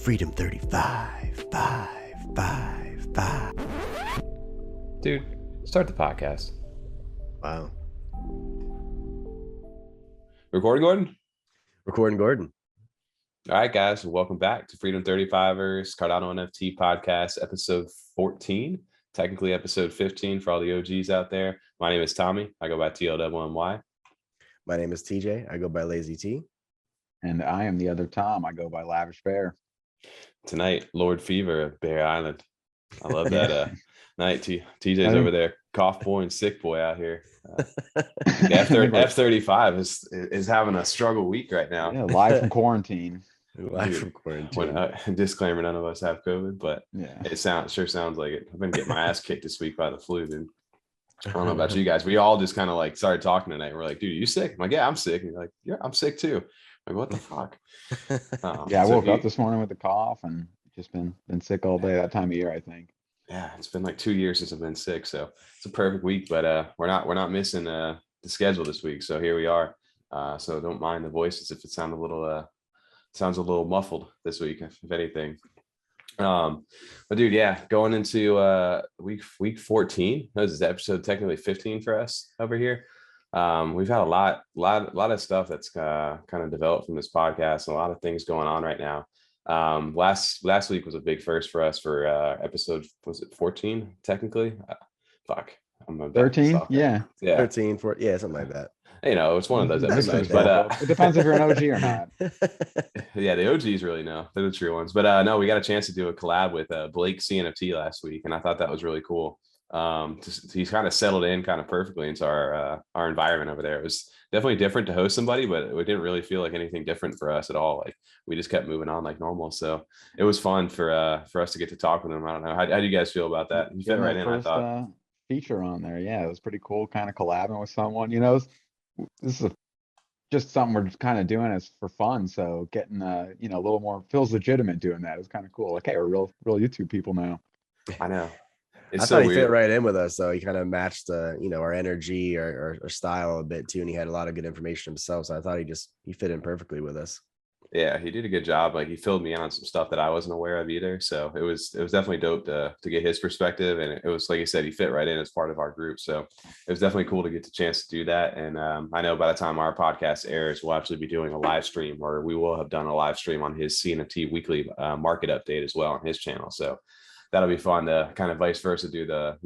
Freedom 35, 5. Dude, start the podcast. Wow. Recording, Gordon? Recording Gordon. All right, guys. Welcome back to Freedom 35ers Cardano NFT podcast, episode 14. Technically episode 15 for all the OGs out there. My name is Tommy. I go by TLWMY. My name is TJ. I go by Lazy T. And I am the other Tom. I go by Lavish Bear. Tonight, Lord Fever of Bear Island. I love that night. TJ's I think- over there, cough boy and sick boy out here. F35 is having a struggle week right now. Yeah, live from quarantine. Live Dude, from quarantine. Disclaimer: none of us have COVID, but Yeah. it sure sounds like it. I've been getting my ass kicked this week by the flu, dude. I don't know about you guys. We all just kind of like started talking tonight. We're like, dude, you sick? I'm like, yeah, I'm sick. And you're like, yeah, I'm sick too. I'm like, what the fuck? Yeah, I So woke up this morning with a cough and just been sick all day that time of year, I think. Yeah, it's been like 2 years since I've been sick, so it's a perfect week. But we're not missing the schedule this week, so here we are. So don't mind the voices if it sounds a little muffled this week, if anything. But dude, yeah, going into week 14. This is episode technically 15 for us over here. We've had a lot of stuff that's kind of developed from this podcast, and a lot of things going on right now. Last week was a big first for us for episode, was it 14 technically? Fuck, I'm 13? Yeah. 13, 14, yeah, something like that. You know, it's one of those That's episodes, nice. but It depends if you're an OG or not. yeah, the OGs really know. They're the true ones. But no, we got a chance to do a collab with Blake CNFT last week, and I thought that was really cool. He's kind of settled in kind of perfectly into our environment over there. It was definitely different to host somebody, but it didn't really feel like anything different for us at all. Like we just kept moving on like normal. So it was fun for us to get to talk with him. I don't know. How do you guys feel about that? You fit right in, I thought. Feature on there. Yeah, it was pretty cool kind of collabing with someone. You know, this is just something we're just kind of doing as for fun. So getting a little more feels legitimate doing that. It's kind of cool. Like, hey, we're real YouTube people now. I know. It's I so thought he weird. fit right in with us, though. He kind of matched our energy or style a bit too, and he had a lot of good information himself. So I thought he fit in perfectly with us. Yeah, he did a good job. Like he filled me in on some stuff that I wasn't aware of either. So it was definitely dope to get his perspective. And it was, like I said, he fit right in as part of our group. So it was definitely cool to get the chance to do that. And I know by the time our podcast airs, we'll actually be doing a live stream, or we will have done a live stream on his CNFT weekly market update as well on his channel. So that'll be fun to kind of vice versa do the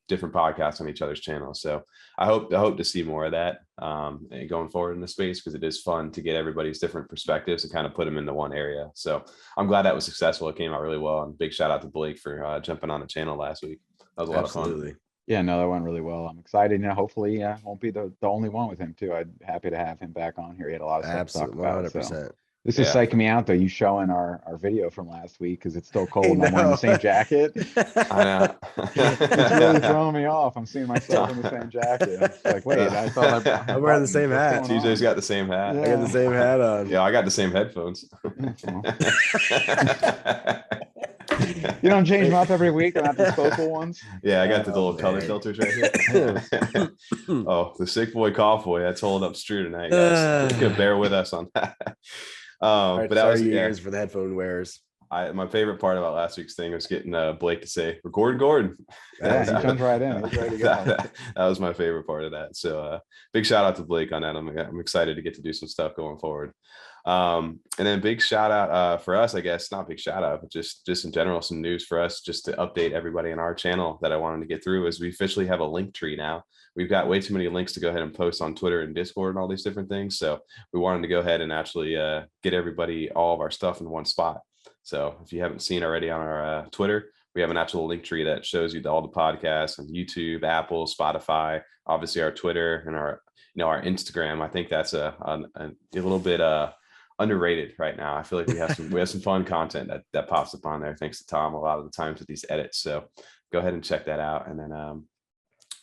different podcasts on each other's channels. So I hope to see more of that and going forward in the space, because it is fun to get everybody's different perspectives and kind of put them into one area. So I'm glad that was successful. It came out really well, and big shout out to Blake for jumping on the channel last week. That was a lot of fun. Yeah, no, that went really well. I'm excited. Hopefully, won't be the only one with him too. I'm happy to have him back on here. He had a lot of stuff Absolutely, to talk about. 100%. So. This is psyching me out though. You showing our video from last week because it's still cold and I'm wearing the same jacket. I know. It's really throwing me off. I'm seeing myself in the same jacket. I'm just like, wait, I thought I'm wearing the same hat. TJ's got the same hat. Yeah. I got the same hat on. Yeah, I got the same headphones. You don't change them up every week. They're not disposable ones. Yeah, I got the little color man. filters right here. Oh, the sick boy, cough boy. That's holding up Strew tonight, guys. You can bear with us on that. But that was years for the headphone wearers. My favorite part about last week's thing was getting Blake to say, "Record Gordon." Yeah, he jumped right in. He's ready to go. that was my favorite part of that. So big shout out to Blake on that. I'm excited to get to do some stuff going forward. And then big shout out for us, I guess, not big shout out, but just in general, some news for us just to update everybody on our channel that I wanted to get through is we officially have a link tree now. We've got way too many links to go ahead and post on Twitter and Discord and all these different things. So we wanted to go ahead and actually get everybody all of our stuff in one spot. So if you haven't seen already on our Twitter, we have an actual link tree that shows you all the podcasts on YouTube, Apple, Spotify, obviously our Twitter and our Instagram. I think that's a little bit underrated right now. I feel like we have some fun content that pops up on there thanks to Tom a lot of the times with these edits. So go ahead and check that out. And then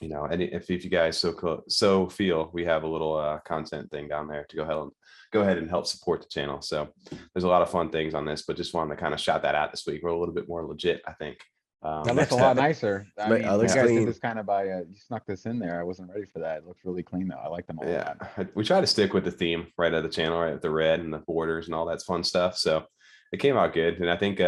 and if you guys so feel, we have a little content thing down there to go ahead and help support the channel. So there's a lot of fun things on this, but just wanted to kind of shout that out this week. We're a little bit more legit, I think. That looks a lot nicer. I mean, you guys clean. did this kind of by you snuck this in there. I wasn't ready for that. It looks really clean though. I like them a lot. We try to stick with the theme right of the channel, right, with the red and the borders and all that fun stuff. So it came out good. And I think,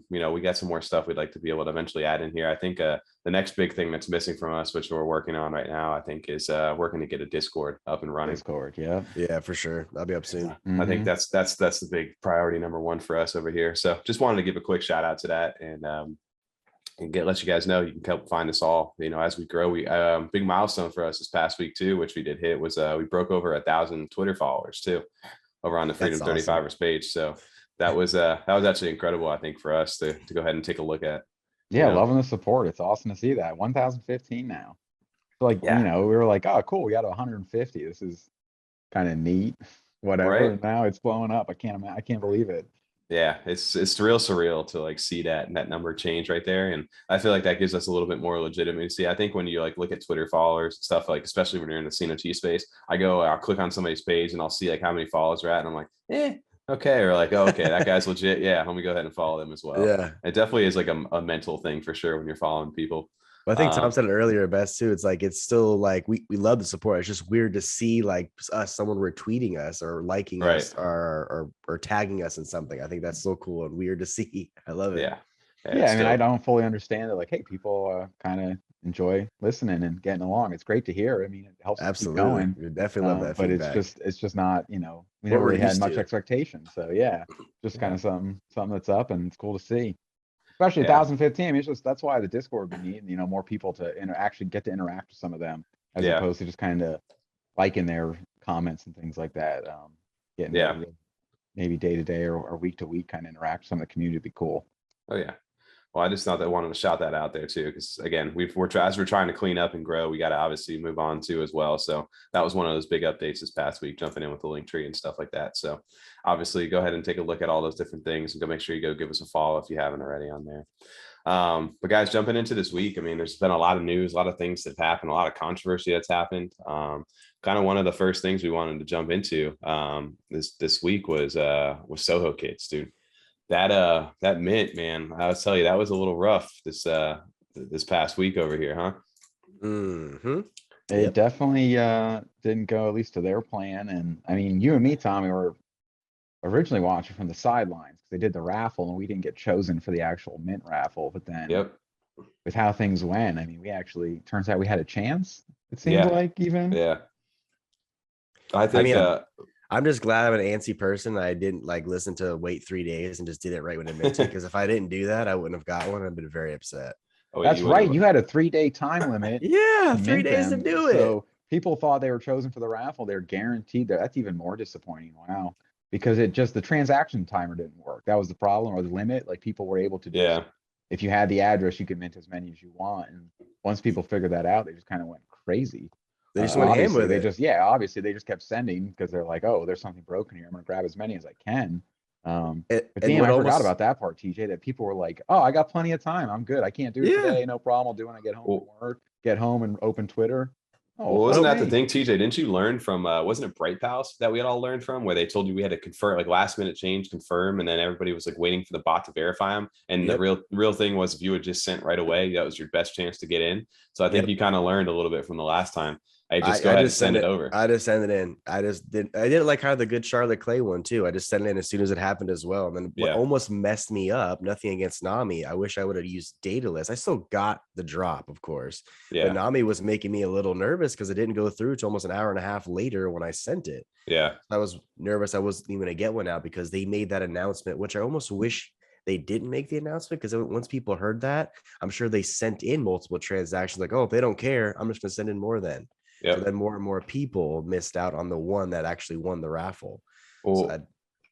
we got some more stuff we'd like to be able to eventually add in here. I think the next big thing that's missing from us, which we're working on right now, I think is working to get a Discord up and running. Discord, yeah. Yeah, for sure. I'll be up soon. I think that's the big priority number one for us over here. So just wanted to give a quick shout out to that and let you guys know you can help find us all, as we grow. We big milestone for us this past week too, which we did hit, was we broke over 1,000 Twitter followers too over on the Freedom 35ers page. So that was actually incredible, I think, for us to go ahead and take a look at. Yeah, loving the support. It's awesome to see that. 1,015 now. So we were like, oh cool, we got 150. This is kind of neat. Whatever. Right. And now it's blowing up. I can't believe it. Yeah, it's real surreal to like see that number change right there. And I feel like that gives us a little bit more legitimacy. I think when you like look at Twitter followers and stuff, like especially when you're in the CNOT space, I'll click on somebody's page and I'll see like how many follows are at, and I'm like, okay, or like, oh, okay, that guy's legit. Yeah, let me go ahead and follow them as well. Yeah, it definitely is like a mental thing for sure when you're following people. But I think Tom said it earlier best too. It's like, it's still like we love the support. It's just weird to see like someone retweeting us or liking us or tagging us in something. I think that's so cool and weird to see. I love it. Yeah. I mean, I don't fully understand it. Like, hey, people kind of enjoy listening and getting along. It's great to hear. I mean, it helps absolutely keep going. We definitely love that but feedback. it's just not, we never really had much expectation. So yeah, just kind of something that's up, and it's cool to see. Especially 1,015. I mean, it's just, that's why the Discord would need, more people to actually get to interact with some of them, as opposed to just kind of liking their comments and things like that. Getting maybe day to day or week to week kind of interact with some of the community would be cool. Oh yeah. Well, I just thought that I wanted to shout that out there too, because again, as we're trying to clean up and grow, we got to obviously move on too as well. So that was one of those big updates this past week, jumping in with the link tree and stuff like that. So obviously go ahead and take a look at all those different things and go make sure you go give us a follow if you haven't already on there. But guys, jumping into this week, I mean, there's been a lot of news, a lot of things that happened, a lot of controversy that's happened. Kind of one of the first things we wanted to jump into this week was Soho Kids, dude. That mint, man, I'll tell you, that was a little rough this past week over here, huh? Mm-hmm. It definitely didn't go at least to their plan. And I mean, you and me, Tommy, were originally watching from the sidelines because they did the raffle and we didn't get chosen for the actual mint raffle. But then with how things went, I mean, we actually, turns out we had a chance, it seems like, even. Yeah. I think I'm just glad I'm an antsy person. I didn't like listen to wait 3 days and just did it right when it meant to. Because if I didn't do that, I wouldn't have got one. I've been very upset. Oh, that's right. You had a 3-day time limit. Yeah, 3 days to do it. So people thought they were chosen for the raffle. They're guaranteed that. That's even more disappointing. Wow. Because the transaction timer didn't work. That was the problem, or the limit. Like people were able to do if you had the address, you could mint as many as you want. And once people figured that out, they just kind of went crazy. They just went in with it. Obviously they just kept sending because they're like, oh, there's something broken here. I'm going to grab as many as I can. But damn, I forgot about that part, TJ, that people were like, oh, I got plenty of time. I'm good. I can't do it today. No problem. I'll do it when I get home from work, get home and open Twitter. Oh, well, wasn't that the thing, TJ? Didn't you learn from, wasn't it Bright Pals that we had all learned from, where they told you we had to confirm, like last minute change, confirm, and then everybody was like waiting for the bot to verify them. And the real thing was if you had just sent right away, that was your best chance to get in. So I think you kind of learned a little bit from the last time. I just go ahead and send it over. I just sent it in. I did it like kind of the good Charlotte Clay one too. I just sent it in as soon as it happened as well. And then what almost messed me up, nothing against Nami, I wish I would have used Daedalus. I still got the drop, of course. Yeah. But Nami was making me a little nervous because it didn't go through to almost an hour and a half later when I sent it. Yeah. I was nervous I wasn't even going to get one now because they made that announcement, which I almost wish they didn't make the announcement, because once people heard that, I'm sure they sent in multiple transactions like, oh, if they don't care, I'm just going to send in more then. So then more and more people missed out on the one that actually won the raffle. Well, so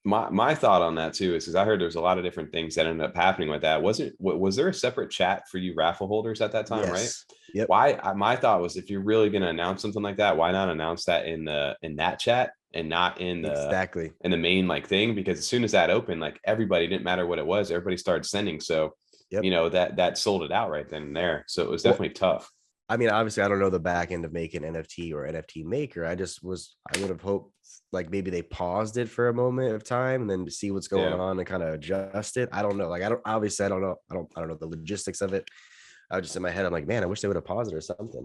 my thought on that too is because I heard there's a lot of different things that ended up happening with that. Was there a separate chat for you raffle holders at that time, right? Yep. My thought was, if you're really going to announce something like that, why not announce that in that chat and not in the in the main like thing? Because as soon as that opened, like everybody, didn't matter what it was, everybody started sending. So that sold it out right then and there. So it was definitely tough. I mean, obviously, I don't know the back end of making NFT or NFT maker. I would have hoped like maybe they paused it for a moment of time and then to see what's going on and kind of adjust it. I don't know. Like, I don't know. I don't know the logistics of it. I was just in my head, I'm like, man, I wish they would have paused it or something.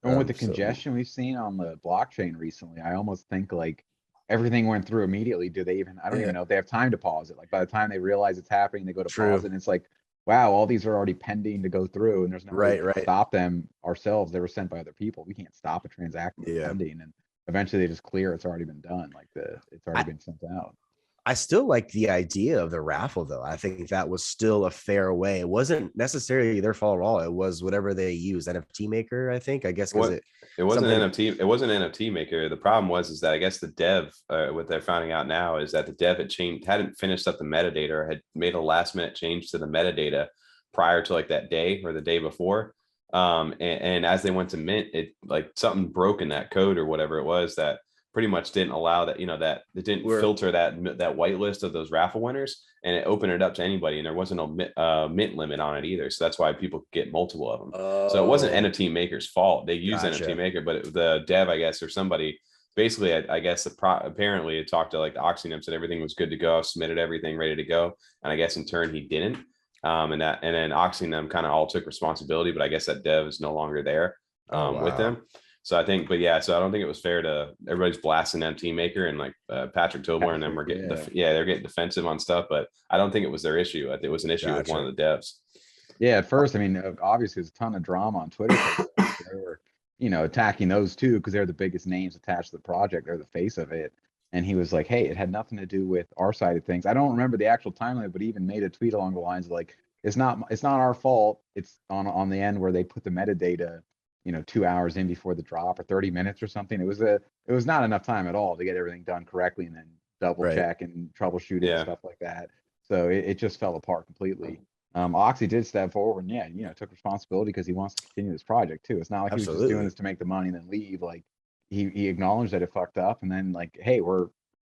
And with the congestion we've seen on the blockchain recently, I almost think like everything went through immediately. Do they even, I don't even know if they have time to pause it. Like by the time they realize it's happening, they go to True. pause it and it's like, wow, all these are already pending to go through and there's no way to Right. stop them ourselves. They were sent by other people. We can't stop a transaction that's Yeah. pending. And eventually they just clear. It's already been done. Like it's already been sent out. I still like the idea of the raffle, though. I think that was still a fair way. It wasn't necessarily their fault at all. It was whatever they used, NFT Maker, I think. I guess because it wasn't something- NFT. It wasn't NFT Maker. The problem was that I guess the dev, what they're finding out now is that the dev hadn't finished up the metadata, or had made a last minute change to the metadata prior to like that day or the day before. And as they went to mint, it like something broke in that code or whatever it was that pretty much didn't allow that, that it didn't filter that whitelist of those raffle winners, and it opened it up to anybody, and there wasn't a mint limit on it either. So that's why people could get multiple of them. So it wasn't NFT Maker's fault. They used NFT Maker, but the dev, I guess, or somebody basically, I guess apparently it talked to like Oxynym, said everything was good to go, submitted everything ready to go, and I guess in turn he didn't. And then Oxynym kind of all took responsibility, but I guess that dev is no longer there with them. So I think, but yeah, so I don't think it was fair to everybody's blasting NFT Maker, and like Patrick Tobler and them were getting, they're getting defensive on stuff, but I don't think it was their issue. It was an issue with one of the devs. Yeah, at first, I mean, obviously there's a ton of drama on Twitter. They were, attacking those two because they're the biggest names attached to the project. They're the face of it. And he was like, hey, it had nothing to do with our side of things. I don't remember the actual timeline, but he even made a tweet along the lines of like, it's not our fault. It's on the end where they put the metadata 2 hours in before the drop, or 30 minutes or something. It was not enough time at all to get everything done correctly and then double check and troubleshoot it and stuff like that. So it just fell apart completely. Oxy did step forward and took responsibility because he wants to continue this project too. It's not like he was just doing this to make the money and then leave. Like he acknowledged that it fucked up, and then like, hey, we're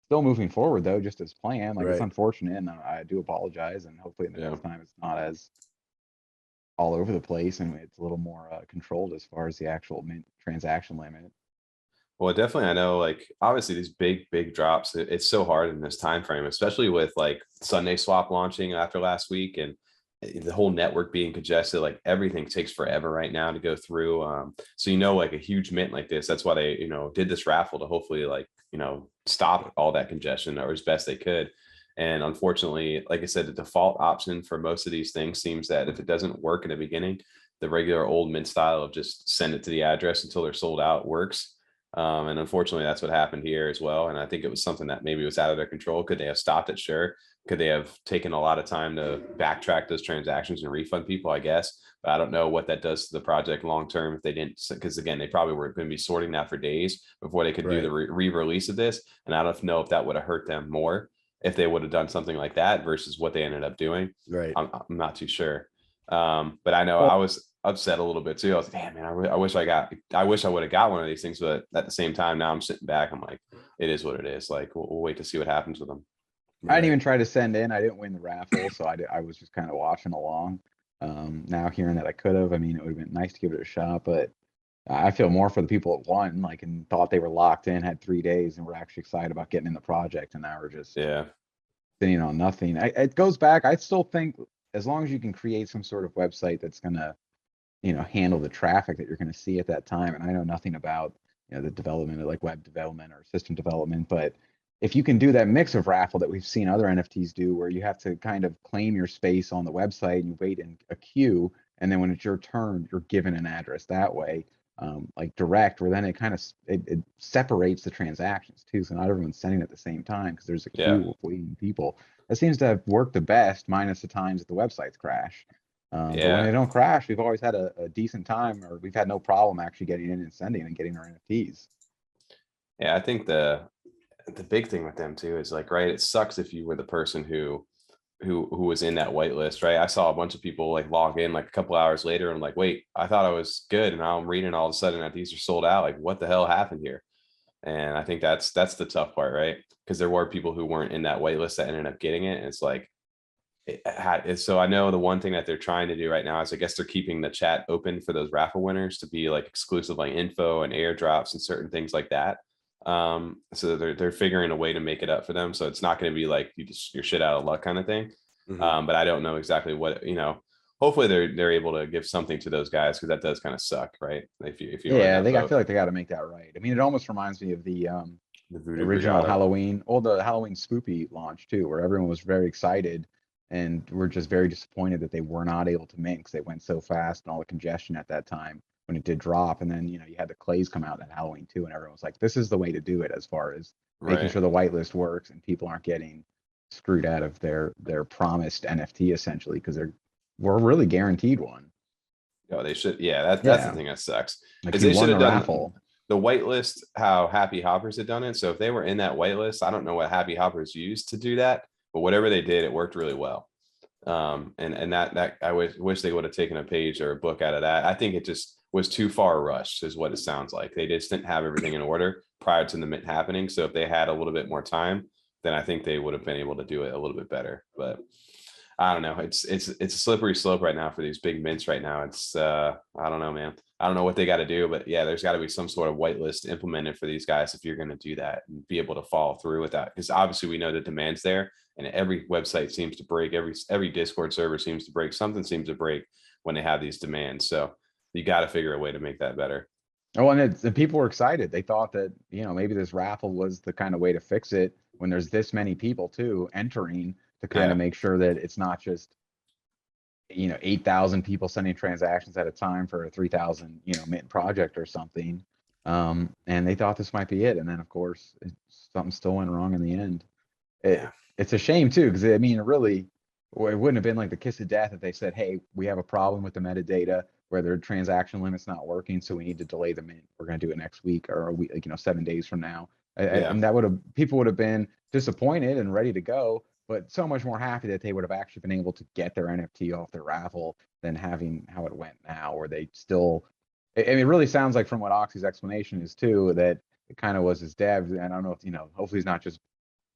still moving forward though, just as planned. Like it's unfortunate, and I do apologize, and hopefully the next time it's not as all over the place and it's a little more controlled as far as the actual mint transaction limit. Well, definitely, I know, like obviously these big drops, it's so hard in this time frame, especially with like Sunday Swap launching after last week and the whole network being congested. Like everything takes forever right now to go through. So like a huge mint like this, that's why they did this raffle to hopefully like stop all that congestion or as best they could. And unfortunately, like I said, the default option for most of these things seems that if it doesn't work in the beginning, the regular old mint style of just send it to the address until they're sold out works. And unfortunately, that's what happened here as well. And I think it was something that maybe was out of their control. Could they have stopped it? Sure. Could they have taken a lot of time to backtrack those transactions and refund people? I guess. But I don't know what that does to the project long term if they didn't, because again, they probably were going to be sorting that for days before they could do the re-release of this. And I don't know if that would have hurt them more if they would have done something like that versus what they ended up doing. Right. I'm not too sure. But I know I was upset a little bit too. I was like, damn, man, I wish I would have got one of these things. But at the same time, now I'm sitting back. I'm like, it is what it is. Like, we'll wait to see what happens with them. I didn't even try to send in. I didn't win the raffle. So I was just kind of watching along. Now hearing that I could have, I mean, it would have been nice to give it a shot, but I feel more for the people that won, like, and thought they were locked in, had 3 days, and were actually excited about getting in the project, and now we're just sitting on nothing. It goes back. I still think as long as you can create some sort of website that's gonna, handle the traffic that you're gonna see at that time. And I know nothing about the development of like web development or system development, but if you can do that mix of raffle that we've seen other NFTs do, where you have to kind of claim your space on the website and you wait in a queue, and then when it's your turn, you're given an address that way. Like direct, where then it kind of it separates the transactions too, so not everyone's sending at the same time because there's a queue of waiting people. That seems to have worked the best, minus the times that the websites crash. But when they don't crash, we've always had a decent time, or we've had no problem actually getting in and sending and getting our NFTs. Yeah, I think the big thing with them too is like, right, it sucks if you were the person who was in that whitelist, right? I saw a bunch of people like log in like a couple hours later and like, wait, I thought I was good, and now I'm reading all of a sudden that these are sold out. Like, what the hell happened here? And I think that's the tough part, right? Because there were people who weren't in that whitelist that ended up getting it, and it's like so I know the one thing that they're trying to do right now is I guess they're keeping the chat open for those raffle winners to be like exclusive like info and airdrops and certain things like that. So they're figuring a way to make it up for them, so it's not going to be like you're shit out of luck kind of thing. But I don't know exactly what, hopefully they're able to give something to those guys, because that does kind of suck, right? If you I feel like they got to make that right. I mean, it almost reminds me of the The Voodoo original Brigada. Halloween, the Halloween Spoopy launch too, where everyone was very excited and we're just very disappointed that they were not able to mint because they went so fast and all the congestion at that time when it did drop. And then, you know, you had the clays come out at Halloween too, and everyone was like, this is the way to do it as far as making Right. sure the whitelist works and people aren't getting screwed out of their promised NFT essentially, because we're really guaranteed one. Oh, they should. Yeah, that's the thing that sucks. Like Is you they won should have the done raffle. the whitelist how Happy Hoppers had done it. So if they were in that whitelist, I don't know what Happy Hoppers used to do that, but whatever they did, it worked really well. And that I wish they would have taken a page or a book out of that. I think it just was too far rushed, is what it sounds like. They just didn't have everything in order prior to the mint happening. So if they had a little bit more time, then I think they would have been able to do it a little bit better. But I don't know. It's a slippery slope right now for these big mints right now. It's I don't know, man. I don't know what they got to do, but yeah, there's got to be some sort of whitelist implemented for these guys if you're going to do that and be able to follow through with that. Because obviously we know the demand's there, and every website seems to break. Every Discord server seems to break. Something seems to break when they have these demands. So you got to figure a way to make that better. Oh, and the people were excited. They thought that, you know, maybe this raffle was the kind of way to fix it when there's this many people too entering to kind of make sure that it's not just, you know, 8,000 people sending transactions at a time for a 3,000, you know, mint project or something. And they thought this might be it. And then of course something still went wrong in the end. It's a shame too, because I mean, really, it wouldn't have been like the kiss of death if they said, hey, we have a problem with the metadata where their transaction limit's not working, so we need to delay the mint. We're going to do it next week or a week, like, you know, 7 days from now. And that people would have been disappointed and ready to go, but so much more happy that they would have actually been able to get their NFT off their raffle than having how it went now, where they still, I mean, it really sounds like from what Oxy's explanation is too, that it kind of was his dev. And I don't know if, you know, hopefully he's not just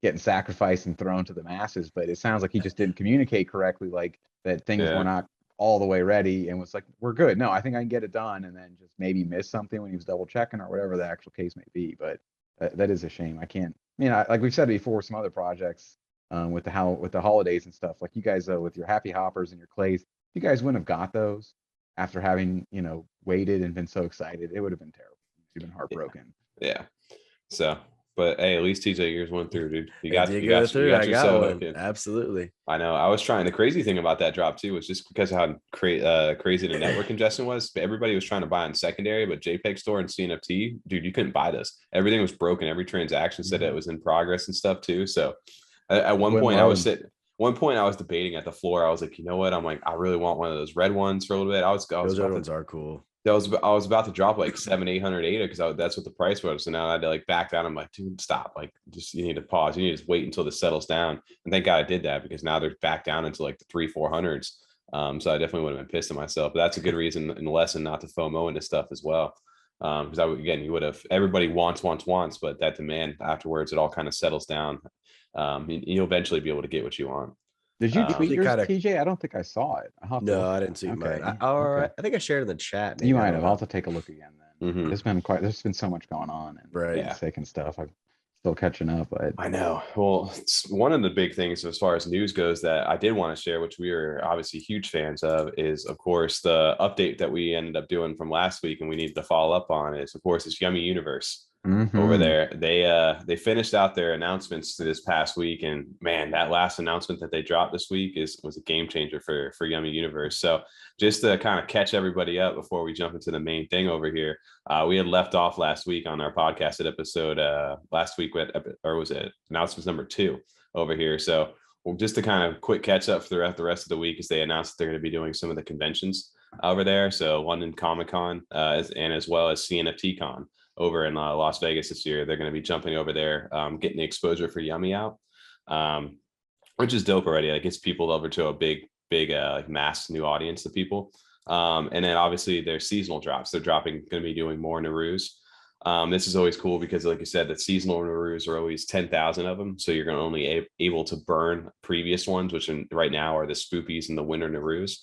getting sacrificed and thrown to the masses, but it sounds like he just didn't communicate correctly, like that things were not all the way ready and was like, we're good. No, I think I can get it done. And then just maybe miss something when he was double checking or whatever the actual case may be. But that is a shame. I can't, like we've said before, some other projects with the holidays and stuff, like you guys with your Happy Hoppers and your clays, you guys wouldn't have got those after having, you know, waited and been so excited. It would have been terrible. You've been heartbroken. Yeah. So, but hey, at least TJ yours went through, dude. You got one. Absolutely. I know. I was trying. The crazy thing about that drop too was just because of how crazy the network congestion was. Everybody was trying to buy on secondary, but JPEG Store and CNFT, dude, you couldn't buy this. Everything was broken. Every transaction said it was in progress and stuff too. So at one point, I was debating at the floor. I was like, you know what? I'm like, I really want one of those red ones for a little bit. Those red ones are cool. I was about to drop like 700-800 ADA because that's what the price was. So now I had to like back down. I'm like, dude, stop. Like, just you need to pause. You need to just wait until this settles down. And thank God I did that, because now they're back down into like the 300-400s. So I definitely would have been pissed at myself. But that's a good reason and lesson not to FOMO into stuff as well. Because you would have, everybody wants, but that demand afterwards, it all kind of settles down. You'll eventually be able to get what you want. Did you tweet yours, TJ? I don't think I saw it. No, I didn't tweet mine. I think I shared it in the chat. You might have. I'll have to take a look again then. Mm-hmm. There's been so much going on and sick and stuff. I'm still catching up. But I know. Well, it's one of the big things as far as news goes that I did want to share, which we are obviously huge fans of, is of course the update that we ended up doing from last week, and we need to follow up on is of course it's Yummy Universe. Over there. They finished out their announcements this past week, and man, that last announcement that they dropped this week was a game changer for Yummy Universe. So just to kind of catch everybody up before we jump into the main thing over here, we had left off last week on our podcasted episode last week or was it announcements number 2 over here. So just to kind of quick catch up throughout the rest of the week, as they announced that they're going to be doing some of the conventions over there. So London Comic-Con and as well as CNFT Con over in Las Vegas this year. They're going to be jumping over there, getting the exposure for Yummy out, which is dope already. It gets people over to a big like mass new audience of people. And then obviously their seasonal drops. They're going to be doing more Naroos. This is always cool because, like you said, the seasonal Naroos are always 10,000 of them. So you're going to only able to burn previous ones, which right now are the Spoopies and the Winter Naroos.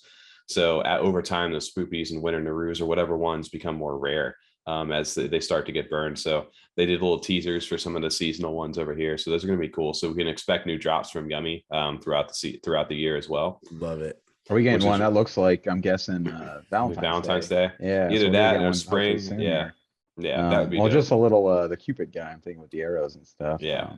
So over time, the Spoopies and Winter Naroos or whatever ones become more rare. As they start to get burned. So they did little teasers for some of the seasonal ones over here. So those are going to be cool. So we can expect new drops from Yummy throughout the year as well. Love it. Are we getting one that looks like, I'm guessing, Valentine's Day? Yeah. Either that or spring. Yeah. Yeah, that would be Well, dope. just a little, the Cupid guy, I'm thinking with the arrows and stuff. Yeah.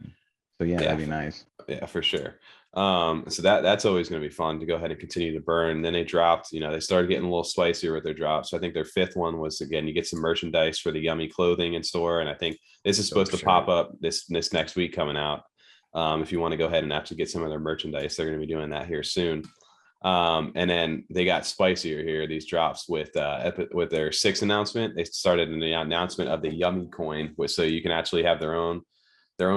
So yeah, Yeah. that'd be nice. Yeah, for sure. So that's always going to be fun to go ahead and continue to burn. Then they dropped, they started getting a little spicier with their drops. So I think their fifth one was, again, you get some merchandise for the Yummy clothing in store, and I think this is supposed to pop up this next week coming out. If you want to go ahead and actually get some of their merchandise, they're going to be doing that here soon. And then they got spicier here, these drops with their sixth announcement. They started in the announcement of the Yummy coin, so you can actually have their own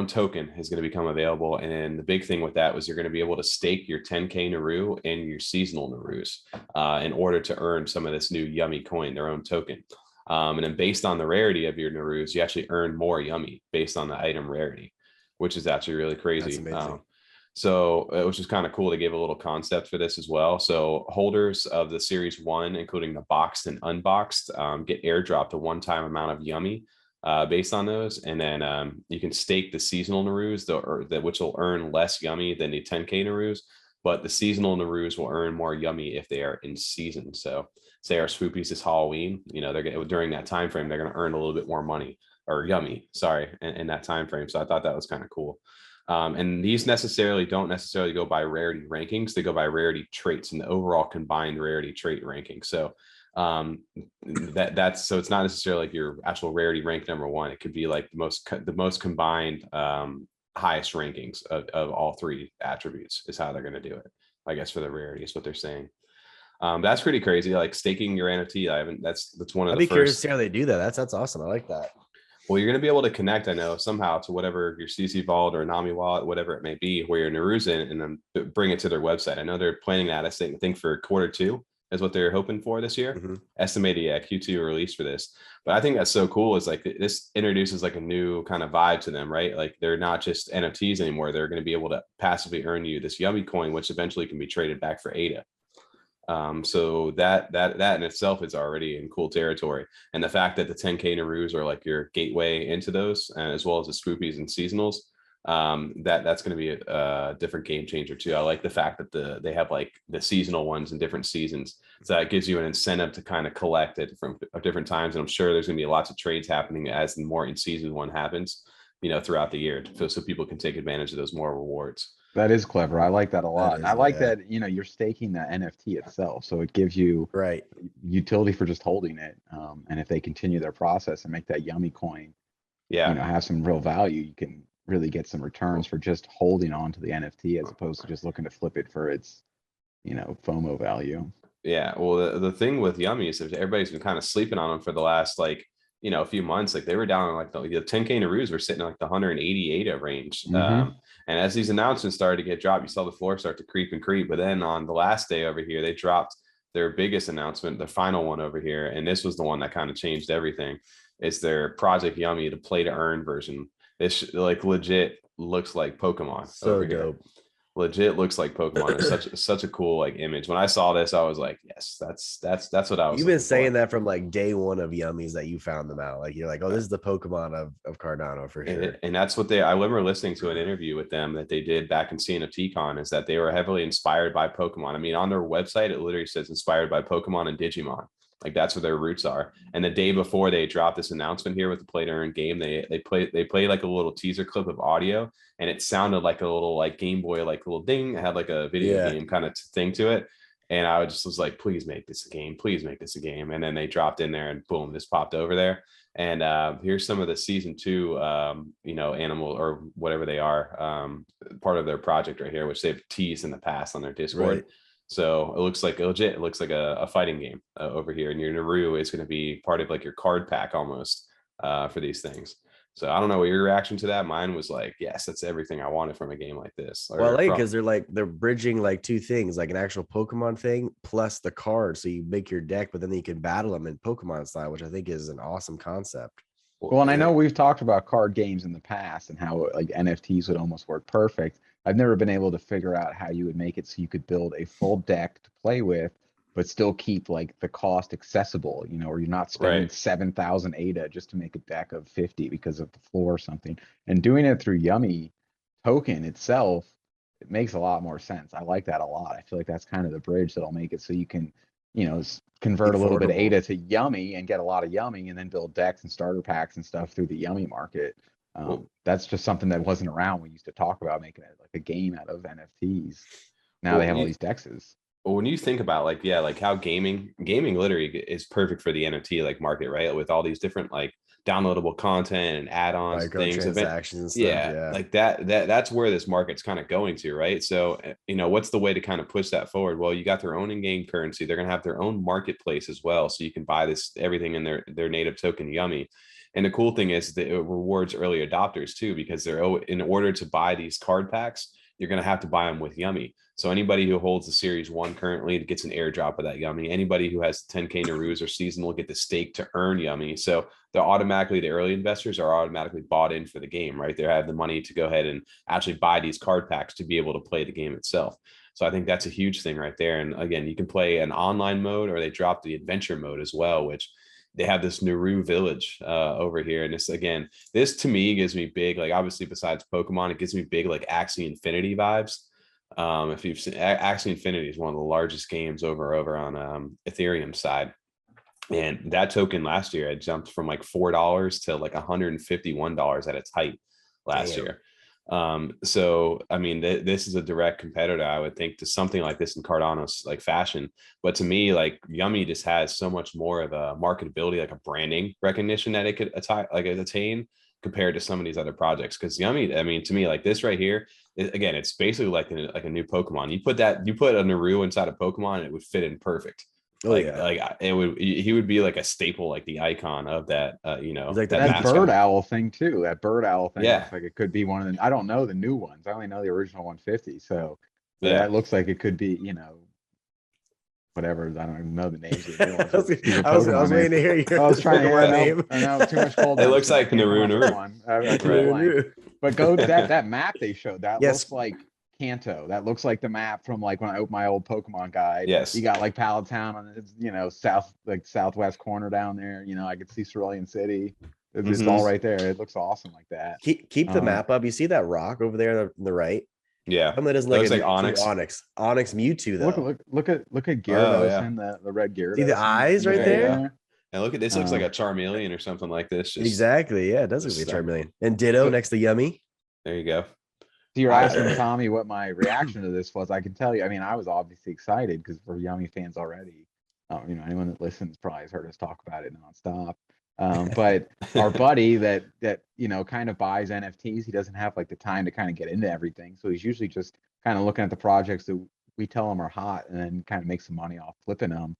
token is going to become available. And the big thing with that was you're going to be able to stake your 10K Naru and your seasonal Narus in order to earn some of this new Yummy coin, their own token. And then based on the rarity of your Narus, you actually earn more Yummy based on the item rarity, which is actually really crazy. So it was just kind of cool. They gave a little concept for this as well. So holders of the Series 1, including the boxed and unboxed, get airdropped a one-time amount of Yummy based on those. And then you can stake the seasonal Narus, which will earn less Yummy than the 10K Narus. But the seasonal Narus will earn more Yummy if they are in season. So say our Swoopies is Halloween, they're going during that time frame, they're going to earn a little bit more money or Yummy, in that time frame. So I thought that was kind of cool. And these don't necessarily go by rarity rankings. They go by rarity traits and the overall combined rarity trait ranking. So that's so it's not necessarily like your actual rarity rank number one. It could be like the most combined highest rankings of all three attributes is how they're going to do it, I guess, for the rarity is what they're saying. That's pretty crazy. Like staking your NFT. That's one of the first. I'd be curious to see how they do that. That's awesome. I like that. Well, you're going to be able to connect, I know, somehow to whatever your CC Vault or Nami wallet, whatever it may be, where your Naru's in, and then bring it to their website. I know they're planning that. I think for Q2 is what they're hoping for this year. Estimated, Q2 release for this. But I think that's so cool. Is like this introduces like a new kind of vibe to them, right? Like they're not just NFTs anymore. They're going to be able to passively earn you this Yummy coin, which eventually can be traded back for ADA. So that in itself is already in cool territory. And the fact that the 10K Narus are like your gateway into those, as well as the Swoopies and seasonals, that's going to be a different game changer too. I like the fact that they have like the seasonal ones in different seasons. So that gives you an incentive to kind of collect it from different times. And I'm sure there's going to be lots of trades happening as the more in season one happens, throughout the year, so people can take advantage of those more rewards. That is clever. I like that a lot. And I like that, you're staking the NFT itself. So it gives you utility for just holding it. And if they continue their process and make that Yummy coin, have some real value, you can really get some returns for just holding on to the NFT as opposed to just looking to flip it for its, FOMO value. Yeah. Well, the thing with Yummy is that everybody's been kind of sleeping on them for the last a few months. Like they were down in like the 10K Narus were sitting in like the 188 range. And as these announcements started to get dropped, you saw the floor start to creep. But then on the last day over here, they dropped their biggest announcement, the final one over here. And this was the one that kind of changed everything. It's their Project Yummy, the play to earn version. This like legit looks like Pokemon. So dope. Legit looks like Pokemon. It's such a cool like image. When I saw this, I was like, yes, that's what I was. You've been saying that from like day one of Yummies that you found them out. Like you're like, oh, this is the Pokemon of Cardano for sure. And that's what I remember listening to an interview with them that they did back in CNFTCon, is that they were heavily inspired by Pokemon. I mean, on their website, it literally says inspired by Pokemon and Digimon. Like that's where their roots are. And the day before they dropped this announcement here with the play to earn game, they played like a little teaser clip of audio, and it sounded like a little like Game Boy, like a little ding. It had like a video game kind of thing to it. And I was like, please make this a game. Please make this a game. And then they dropped in there and boom, this popped over there. And here's some of the season 2, animal or whatever they are, part of their project right here, which they've teased in the past on their Discord. Right. So it looks like legit. It looks like a fighting game over here. And your Naru is going to be part of like your card pack almost for these things. So I don't know what your reaction to that. Mine was like, yes, that's everything I wanted from a game like this. Well, I like it because they're bridging like two things, like an actual Pokemon thing plus the card. So you make your deck, but then you can battle them in Pokemon style, which I think is an awesome concept. Well, and I know we've talked about card games in the past and how like NFTs would almost work perfect. I've never been able to figure out how you would make it so you could build a full deck to play with, but still keep like the cost accessible, or you're not spending 7,000 ADA just to make a deck of 50 because of the floor or something. And doing it through Yummy token itself, it makes a lot more sense. I like that a lot. I feel like that's kind of the bridge that'll make it so you can convert a little bit of Affordable. ADA to Yummy and get a lot of Yummy, and then build decks and starter packs and stuff through the Yummy market. That's just something that wasn't around. We used to talk about making it like a game out of NFTs. Now they have all these dexes. Well, when you think about like, yeah, like how gaming literally is perfect for the NFT like market, right? With all these different like downloadable content and add-ons and things, Microtransactions and stuff. yeah, like that's where this market's kind of going to, right? So, what's the way to kind of push that forward? Well, you got their own in-game currency. They're going to have their own marketplace as well. So you can buy everything in their native token Yummy. And the cool thing is that it rewards early adopters too, because in order to buy these card packs, you're going to have to buy them with Yummy. So anybody who holds the Series 1 currently gets an airdrop of that Yummy. Anybody who has 10K Narus or season will get the stake to earn Yummy. So they're automatically, the early investors are automatically bought in for the game, right? They have the money to go ahead and actually buy these card packs to be able to play the game itself. So I think that's a huge thing right there. And again, you can play an online mode, or they drop the adventure mode as well, which they have this Naru village over here. And this to me gives me big, like obviously besides Pokemon, it gives me big like Axie Infinity vibes. If you've seen Axie Infinity is one of the largest games over on Ethereum side. And that token last year had jumped from like $4 to like $151 at its height last year. So I mean, this is a direct competitor, I would think, to something like this in Cardano's like fashion. But to me, like Yummy just has so much more of a marketability, like a branding recognition that it could attain compared to some of these other projects. Because Yummy, I mean, to me, like this right here, again, it's basically like a new Pokemon. You put a Naru inside a Pokemon, and it would fit in perfect. He would be like a staple, like the icon of that, like that bird owl thing too. That bird owl thing looks like it could be one of the, I don't know the new ones. I only know the original 150. So that looks like it could be, whatever. I don't even know the names of the new ones. I was waiting to hear you. I was trying to hear name. I know too much cold. It looks like Naru. But go that map they showed. That looks like Kanto. That looks like the map from like when I opened my old Pokemon guide. Yes. You got like Palatown on its, southwest corner down there. I could see Cerulean City. It's just all right there. It looks awesome like that. Keep the map up. You see that rock over there on the right? Yeah. That doesn't look like Onyx. Onyx Mewtwo though. Look at Gyarados and the red Gyarados. See the eyes right there? Yeah. And look at this, looks like a Charmeleon or something like this. Exactly. Yeah, it does look like a Charmeleon. And Ditto next to Yummy. There you go. So you're asking Tommy what my reaction to this was. I can tell you, I mean, I was obviously excited because we're Yummy fans already. Anyone that listens probably has heard us talk about it nonstop. But our buddy that kind of buys NFTs, he doesn't have like the time to kind of get into everything. So he's usually just kind of looking at the projects that we tell him are hot and then kind of make some money off flipping them.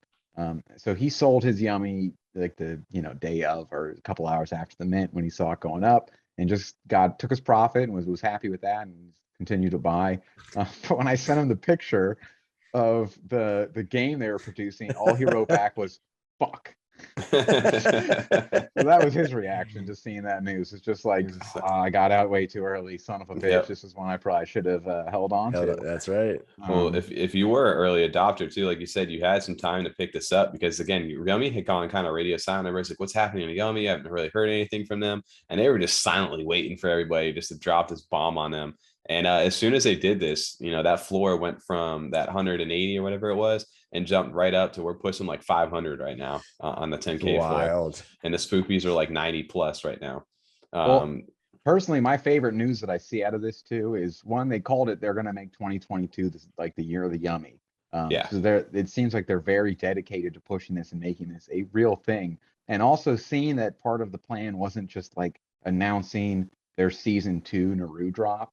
So he sold his Yummy like the day of, or a couple hours after the mint when he saw it going up, and just took his profit and was happy with that and continued to buy. But when I sent him the picture of the game they were producing, all he wrote back was "fuck." So that was his reaction to seeing that news. It's just like, I got out way too early, son of a bitch. Yep. This is one I probably should have held on to. That's right. Well, if you were an early adopter too, like you said, you had some time to pick this up, because again, Yummy had gone kind of radio silent. Everybody's like, what's happening to Yummy? I haven't really heard anything from them. And they were just silently waiting for everybody just to drop this bomb on them. And as soon as they did this, that floor went from that 180 or whatever it was and jumped right up to, we're pushing like 500 right now on the 10K floor. And the spookies are like 90 plus right now. Personally, my favorite news that I see out of this too is one, they called it, they're going to make 2022 like the year of the Yummy. So it seems like they're very dedicated to pushing this and making this a real thing. And also seeing that part of the plan wasn't just like announcing their season 2 Naru drop.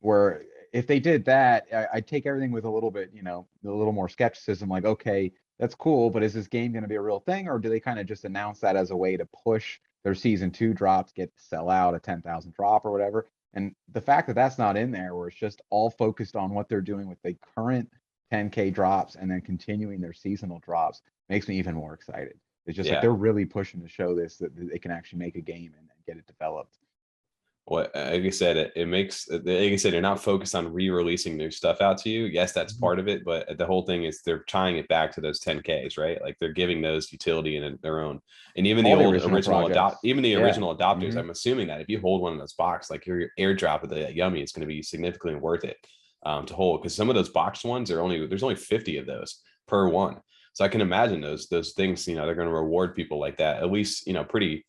Where if they did that, I'd take everything with a little bit, a little more skepticism, like, okay, that's cool, but is this game going to be a real thing? Or do they kind of just announce that as a way to push their season 2 drops, get to sell out a 10,000 drop or whatever? And the fact that that's not in there, where it's just all focused on what they're doing with the current 10K drops and then continuing their seasonal drops, makes me even more excited. It's just like they're really pushing to show this, that they can actually make a game and get it developed. Well, like I said, it makes, like I said, you're not focused on re-releasing new stuff out to you. Yes, that's part of it, but the whole thing is they're tying it back to those 10Ks, right? Like they're giving those utility in their own. And even the original adopters, I'm assuming that if you hold one of those box, like your airdrop of the Yummy, it's going to be significantly worth it to hold, because some of those boxed ones there's only 50 of those per one. So I can imagine those things, they're going to reward people like that, at least, pretty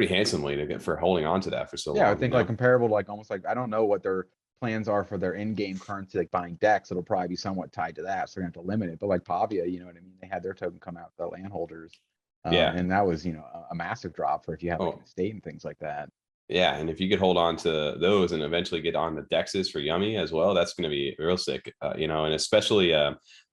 handsomely to get for holding on to that for so Yeah, I long. think like comparable to like almost like, I don't know what their plans are for their in-game currency, like buying decks. It'll probably be somewhat tied to that. So they're gonna have to limit it. But like Pavia, you know what I mean? They had their token come out, the landholders. Yeah. And that was, a massive drop for if you have like an Oh, estate and things like that. yeah, and if you could hold on to those and eventually get on the dexes for Yummy as well, that's going to be real sick. And especially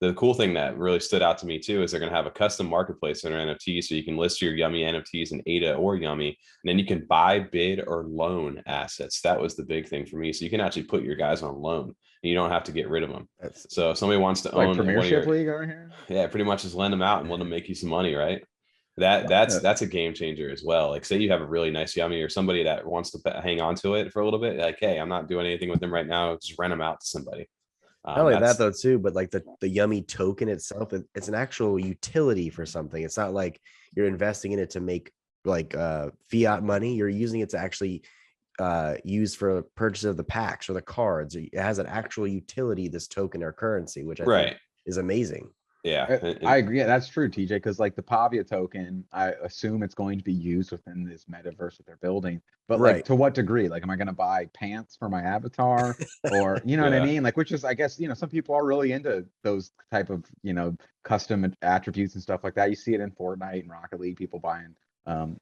the cool thing that really stood out to me too is they're going to have a custom marketplace in their NFT, so you can list your Yummy NFTs in ADA or Yummy, and then you can buy, bid, or loan assets. That was the big thing for me. So you can actually put your guys on loan, and you don't have to get rid of them. So if somebody wants to Like own Premiership League over here. yeah, pretty much just lend them out and let them make you some money, right? Yeah. That's a game changer as well. Like say you have a really nice Yummy or somebody that wants to hang on to it for a little bit, like, hey, I'm not doing anything with them right now, just rent them out to somebody. Not only that though too, but like the Yummy token itself, it's an actual utility for something. It's not like you're investing in it to make like fiat money. You're using it to actually use for purchase of the packs or the cards. It has an actual utility, this token or currency, which I think is amazing. Yeah, I agree. Yeah, that's true, TJ, because like the Pavia token, I assume it's going to be used within this metaverse that they're building. But like to what degree? Like, am I going to buy pants for my avatar? Or you know what I mean? Like, which is, I guess, some people are really into those type of, custom attributes and stuff like that. You see it in Fortnite and Rocket League, people buying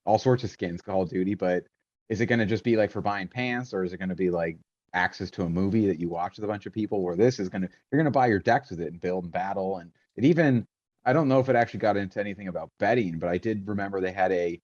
all sorts of skins, Call of Duty. But is it going to just be like for buying pants, or is it going to be like access to a movie that you watch with a bunch of people, where this is you're gonna buy your decks with it and build and battle? And it even, I don't know if it actually got into anything about betting, but I did remember they had a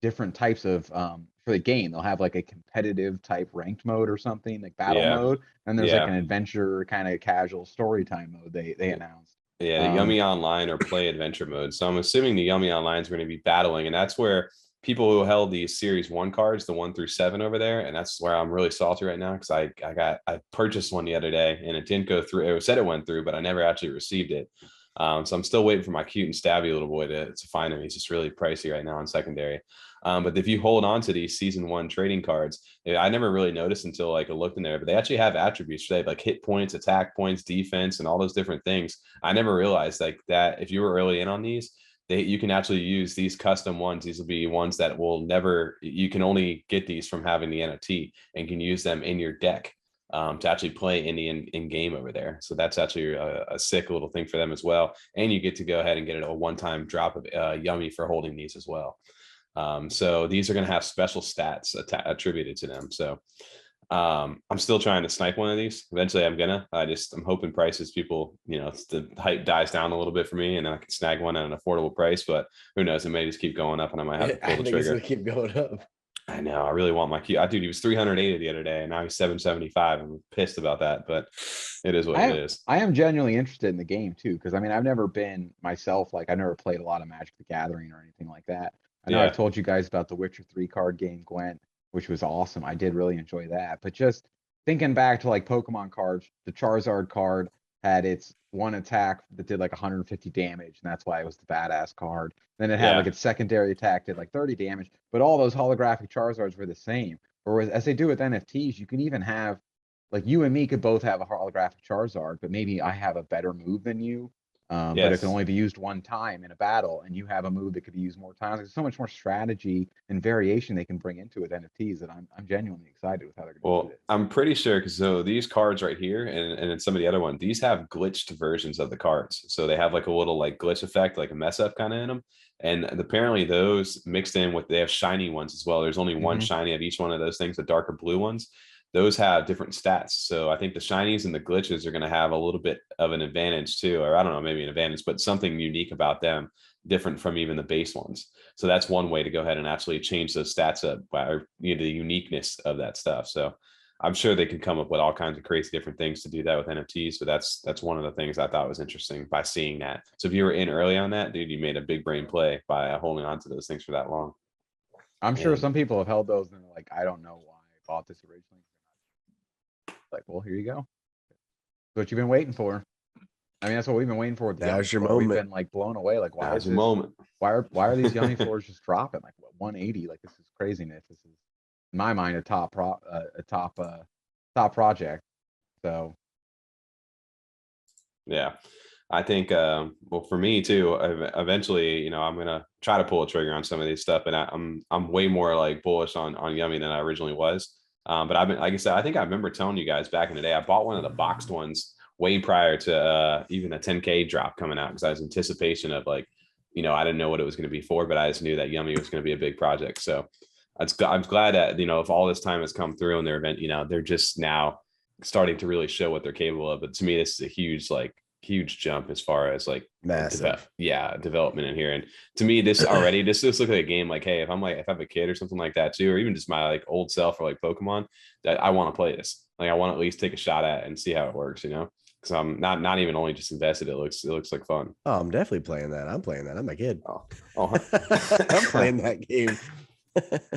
different types of for the game. They'll have like a competitive type ranked mode or something, like battle mode, and there's like an adventure kind of casual story time mode they announced. Yeah, the Yummy Online or play adventure mode. So I'm assuming the Yummy Online is going to be battling, and that's where people who held these series 1 cards, the 1 through 7 over there, and that's where I'm really salty right now, because I purchased one the other day and it didn't go through. It said it went through, but I never actually received it. So I'm still waiting for my cute and stabby little boy to find him. He's just really pricey right now on secondary. But if you hold on to these season 1 trading cards, I never really noticed until like I looked in there, but they actually have attributes. They have like hit points, attack points, defense, and all those different things. I never realized like that if you were early in on these, you can actually use these custom ones. These will be ones that will never, you can only get these from having the NFT, and can use them in your deck to actually play in the in game over there. So that's actually a sick little thing for them as well. And you get to go ahead and get a one-time drop of Yummy for holding these as well. So these are going to have special stats attributed to them. So I'm still trying to snipe one of these. Eventually I'm hoping prices, people, the hype dies down a little bit for me, and then I can snag one at an affordable price. But who knows, it may just keep going up and I might have to pull the trigger. It's keep going up. I know, I really want my Q. Dude, he was 380 the other day and now he's 775. I'm pissed about that, but it is what it is. I am genuinely interested in the game too, because I mean, I've never been myself, like I never played a lot of Magic the Gathering or anything like that. I know I've told you guys about the Witcher 3 card game, Gwent, which was awesome. I did really enjoy that. But just thinking back to like Pokemon cards, the Charizard card had its one attack that did like 150 damage, and that's why it was the badass card. Then it had like its secondary attack did like 30 damage, but all those holographic Charizards were the same. Whereas as they do with NFTs, you can even have, like you and me could both have a holographic Charizard, but maybe I have a better move than you. But it can only be used one time in a battle, and you have a move that could be used more times. There's so much more strategy and variation they can bring into it NFTs that I'm genuinely excited with how they're going to do it. I'm pretty sure, because so these cards right here and then some of the other ones, these have glitched versions of the cards. So they have like a little like glitch effect, like a mess up kind of in them. And apparently those mixed in with, they have shiny ones as well. There's only one shiny of each one of those things, the darker blue ones. Those have different stats. So I think the shinies and the glitches are going to have a little bit of an advantage too, or I don't know, maybe an advantage, but something unique about them, different from even the base ones. So that's one way to go ahead and actually change those stats up, or the uniqueness of that stuff. So I'm sure they can come up with all kinds of crazy different things to do that with NFTs, but that's one of the things I thought was interesting by seeing that. So if you were in early on that, dude, you made a big brain play by holding on to those things for that long. I'm sure some people have held those and they're like, I don't know why I bought this originally. Like, well, here you go. That's what you've been waiting for. I mean, that's what we've been waiting for. That's your moment. We've been like blown away. Like, why is your moment? Why are these Yummy floors just dropping like 180? Like, this is craziness. This is, in my mind, a top project. So yeah. I think, well, for me too, eventually, I'm gonna try to pull a trigger on some of these stuff, and I'm way more like bullish on Yummy than I originally was. But I've been, like I said, I think I remember telling you guys back in the day, I bought one of the boxed ones way prior to even a 10K drop coming out because I was in anticipation of like, I didn't know what it was going to be for, but I just knew that Yummy was going to be a big project. So I'm glad that if all this time has come through and their event, they're just now starting to really show what they're capable of. But to me, this is a huge jump as far as like Massive. development in here. And to me, this looks like a game like, hey, if I have a kid or something like that too, or even just my like old self or like Pokemon, that I want to play this. Like I want to at least take a shot at and see how it works, because I'm not even only just invested. It looks like fun. Oh, I'm definitely playing that. I'm playing that. I'm a kid. Oh. I'm playing that game.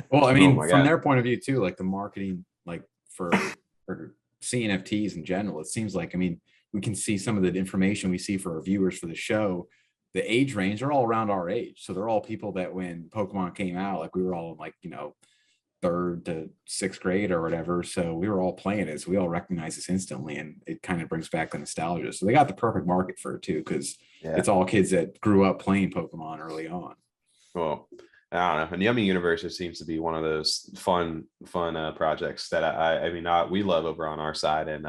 Well, I mean, from their point of view too, like the marketing, like for CNFTs in general, it seems like, I mean, we can see some of the information we see for our viewers for the show. The age range are all around our age. So they're all people that when Pokemon came out, like we were all like, 3rd to 6th grade or whatever. So we were all playing it. So we all recognize this instantly, and it kind of brings back the nostalgia. So they got the perfect market for it too, because it's all kids that grew up playing Pokemon early on. Well, I don't know. And Yummy Universe just seems to be one of those fun projects that we love over on our side. And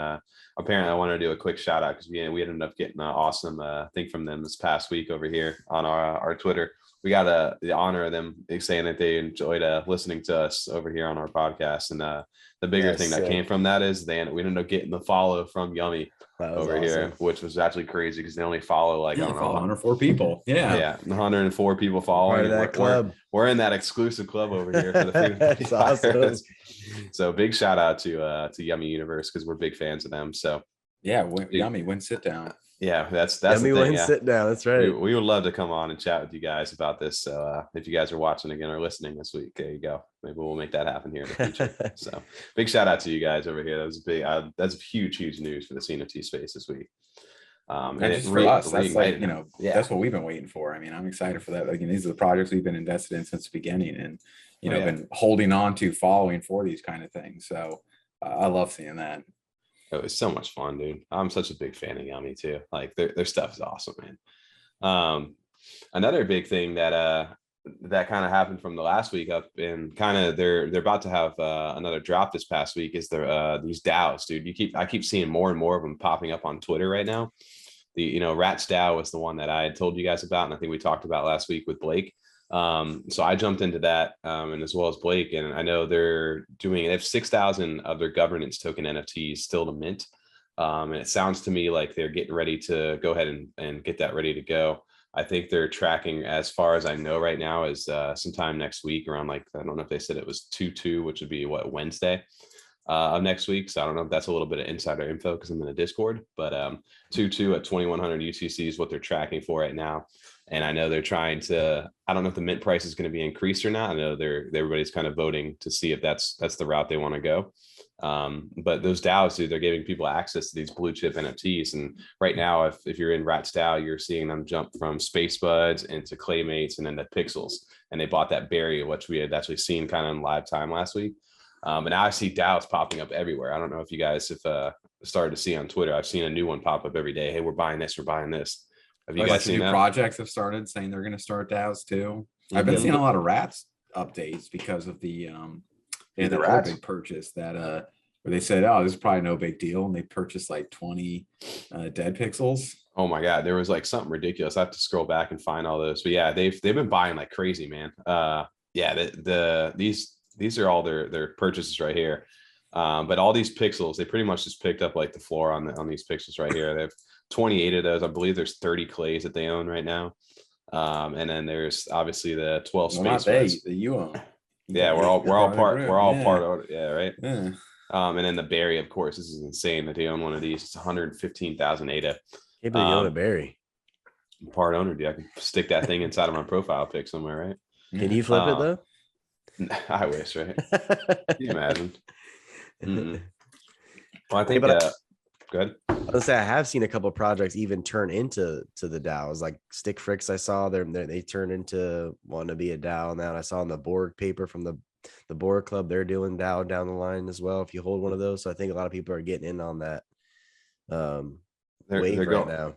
apparently I want to do a quick shout out because we ended up getting an awesome thing from them this past week over here on our Twitter. We got the honor of them saying that they enjoyed listening to us over here on our podcast. And the bigger thing that came from that is we ended up getting the follow from Yummy over here, which was actually crazy because they only follow like, I don't know, 104 people. Yeah. 104 people following. That club. We're in that exclusive club over here for the Freedom. That's awesome. So big shout out to Yummy Universe because we're big fans of them. So Yummy, when sit down. Yeah, that's Yummy the thing. Sit down. That's right. We would love to come on and chat with you guys about this. So if you guys are watching again or listening this week, there you go. Maybe we'll make that happen here in the future. So big shout out to you guys over here. That was big. That's huge news for the CNFT space this week. And just for us, that's like, that's what we've been waiting for. I mean, I'm excited for that. Like, these are the projects we've been invested in since the beginning, and been holding on to, following for these kind of things. So I love seeing that. It was so much fun, dude. I'm such a big fan of Yummy too. Like their stuff is awesome, man. Another big thing that kind of happened from the last week up, and kind of they're about to have another drop this past week, is these DAOs, dude. I keep seeing more and more of them popping up on Twitter right now. The Rats DAO was the one that I had told you guys about, and I think we talked about last week with Blake. So I jumped into that, and as well as Blake, and I know they have 6,000 of their governance token NFTs still to mint. And it sounds to me like they're getting ready to go ahead and get that ready to go. I think they're tracking, as far as I know right now, is sometime next week around, like, I don't know if they said it was 2/2, which would be Wednesday of next week. So I don't know if that's a little bit of insider info because I'm in a Discord, but 2/2 at 2,100 UTC is what they're tracking for right now. And I know they're trying to, I don't know if the mint price is going to be increased or not. I know everybody's kind of voting to see if that's the route they want to go. But those DAOs, dude, they're giving people access to these blue chip NFTs. And right now, if you're in Rats DAO, you're seeing them jump from Space Buds into Claymates and then to Pixels. And they bought that berry, which we had actually seen kind of in live time last week. And now I see DAOs popping up everywhere. I don't know if you guys have started to see on Twitter. I've seen a new one pop up every day. Hey, we're buying this, we're buying this. Have you guys seen that? Projects have started saying they're going to start DAOs too. I've been seeing a lot of Rats updates because of the other big purchase that where they said, oh, this is probably no big deal, and they purchased like 20 dead pixels. Oh my god, there was like something ridiculous. I have to scroll back and find all those. But yeah, they've been buying like crazy, man. These are all their purchases right here. But all these pixels, they pretty much just picked up like the floor on these pixels right here. They have 28 of those. I believe there's 30 clays that they own right now. And then there's obviously the 12 space ones that you own. Yeah, we're all part of it. Yeah, right. Yeah. And then the berry, of course, this is insane that they own one of these. It's 115,000 ADA. Can't believe you own a berry. I'm part owner, dude. I can stick that thing inside of my profile pic somewhere, right? Can you flip it though? I wish, right? Can you imagine? Mm-mm. Well, I think go ahead. I was gonna say I have seen a couple of projects even turn into the DAOs, like Stick Fricks. I saw they turn into want to be a DAO now. And I saw in the Borg paper from the Borg Club, they're doing DAO down the line as well. If you hold one of those, so I think a lot of people are getting in on that wave right now.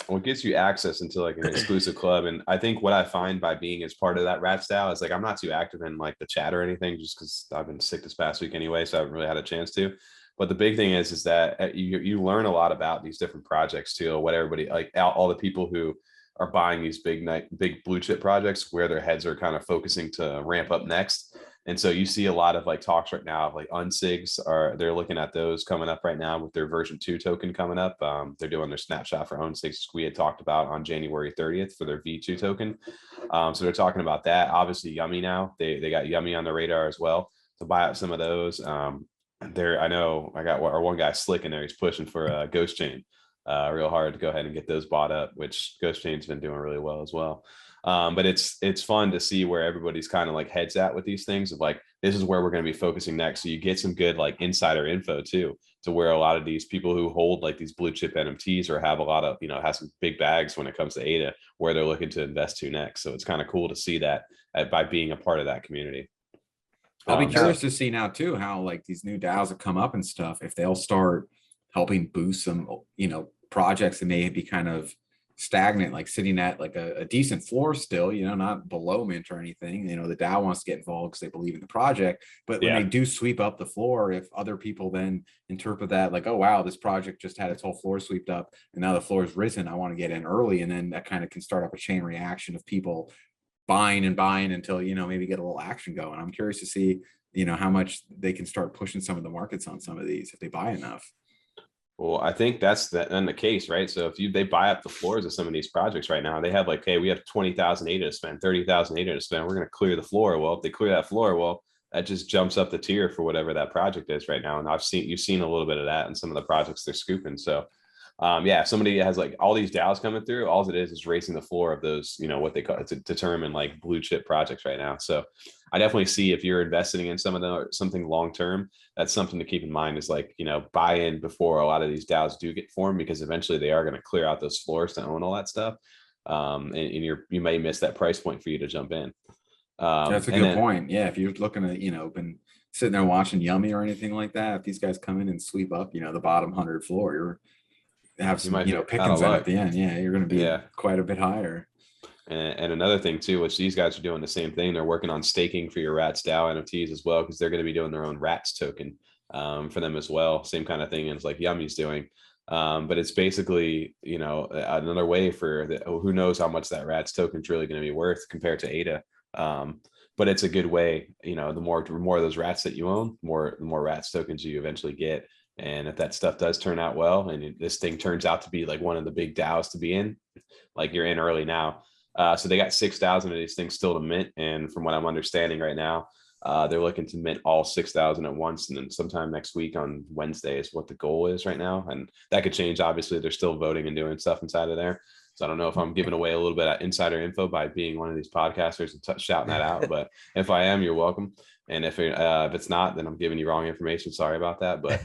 what gets you access into like an exclusive club. And I think what I find by being as part of that Rats DAO is like, I'm not too active in like the chat or anything, just because I've been sick this past week anyway, so I haven't really had a chance to. But the big thing is that you learn a lot about these different projects too, what everybody, like all the people who are buying these big blue chip projects, where their heads are kind of focusing to ramp up next. And so you see a lot of like talks right now of like Unsigs they're looking at those coming up right now with their version 2 token coming up. They're doing their snapshot for Unsigs we had talked about on January 30th for their V2 token. So they're talking about that. Obviously Yummy now, they got Yummy on the radar as well to buy out some of those. I know I got our one guy Slick in there. He's pushing for Ghost Chain real hard to go ahead and get those bought up, which Ghost Chain's been doing really well as well. But it's fun to see where everybody's kind of like heads at with these things of like, this is where we're going to be focusing next. So you get some good like insider info too, to where a lot of these people who hold like these blue chip NFTs or have a lot of, have some big bags when it comes to ADA, where they're looking to invest to next. So it's kind of cool to see that by being a part of that community. I'll be curious to see now too, how like these new DAOs that come up and stuff, if they'll start helping boost some, projects that may be kind of stagnant, like sitting at like a decent floor still, not below mint or anything. The DAO wants to get involved because they believe in the project, but when they do sweep up the floor, if other people then interpret that like, oh wow, this project just had its whole floor swept up and now the floor is risen, I want to get in early, and then that kind of can start up a chain reaction of people buying until maybe get a little action going. I'm curious to see how much they can start pushing some of the markets on some of these if they buy enough. Well, I think that's the case, right? So if they buy up the floors of some of these projects right now, they have like, hey, we have 20,000 ADA to spend, 30,000 ADA to spend. We're going to clear the floor. Well, if they clear that floor, well, that just jumps up the tier for whatever that project is right now. And you've seen a little bit of that in some of the projects they're scooping. So if somebody has like all these DAOs coming through, all it is raising the floor of those, what they call it, to determine like blue chip projects right now. So I definitely see if you're investing in something long term, that's something to keep in mind is like, buy in before a lot of these DAOs do get formed, because eventually they are going to clear out those floors to own all that stuff. And you may miss that price point for you to jump in. That's a good point. Yeah, if you're looking at been sitting there watching Yummy or anything like that, if these guys come in and sweep up the bottom 100 floor, you're have some pickings at the end. Yeah, you're going to be quite a bit higher. And another thing too, which these guys are doing the same thing, they're working on staking for your Rats DAO NFTs as well, because they're going to be doing their own Rats token for them as well. Same kind of thing as like Yummy's doing. But it's basically, another way for who knows how much that Rats token is really going to be worth compared to ADA. But it's a good way, the more of those rats that you own, the more Rats tokens you eventually get. And if that stuff does turn out well, and this thing turns out to be like one of the big DAOs to be in, like you're in early now. So they got 6,000 of these things still to mint. And from what I'm understanding right now, they're looking to mint all 6,000 at once. And then sometime next week on Wednesday is what the goal is right now. And that could change. Obviously, they're still voting and doing stuff inside of there. So I don't know if I'm giving away a little bit of insider info by being one of these podcasters and shouting that out. But if I am, you're welcome. And if it's not, then I'm giving you wrong information. Sorry about that. But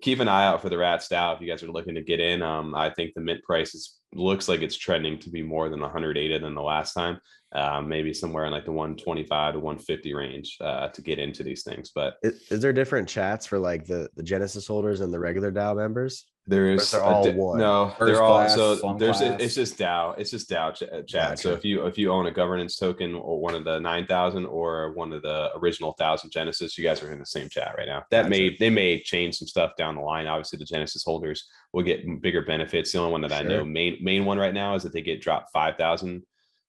keep an eye out for the Rats DAO if you guys are looking to get in. I think the mint price looks like it's trending to be more than 180 than the last time. Maybe somewhere in like the 125 to 150 range to get into these things. But is there different chats for like the Genesis holders and the regular DAO members? There's all one. No, they're all so there's it's just DAO. It's just DAO chat. Gotcha. So if you own a governance token or one of the 9,000 or one of the original 1,000 Genesis, you guys are in the same chat right now. They may change some stuff down the line. Obviously, the Genesis holders will get bigger benefits. The only one that I know main one right now is that they get dropped 5,000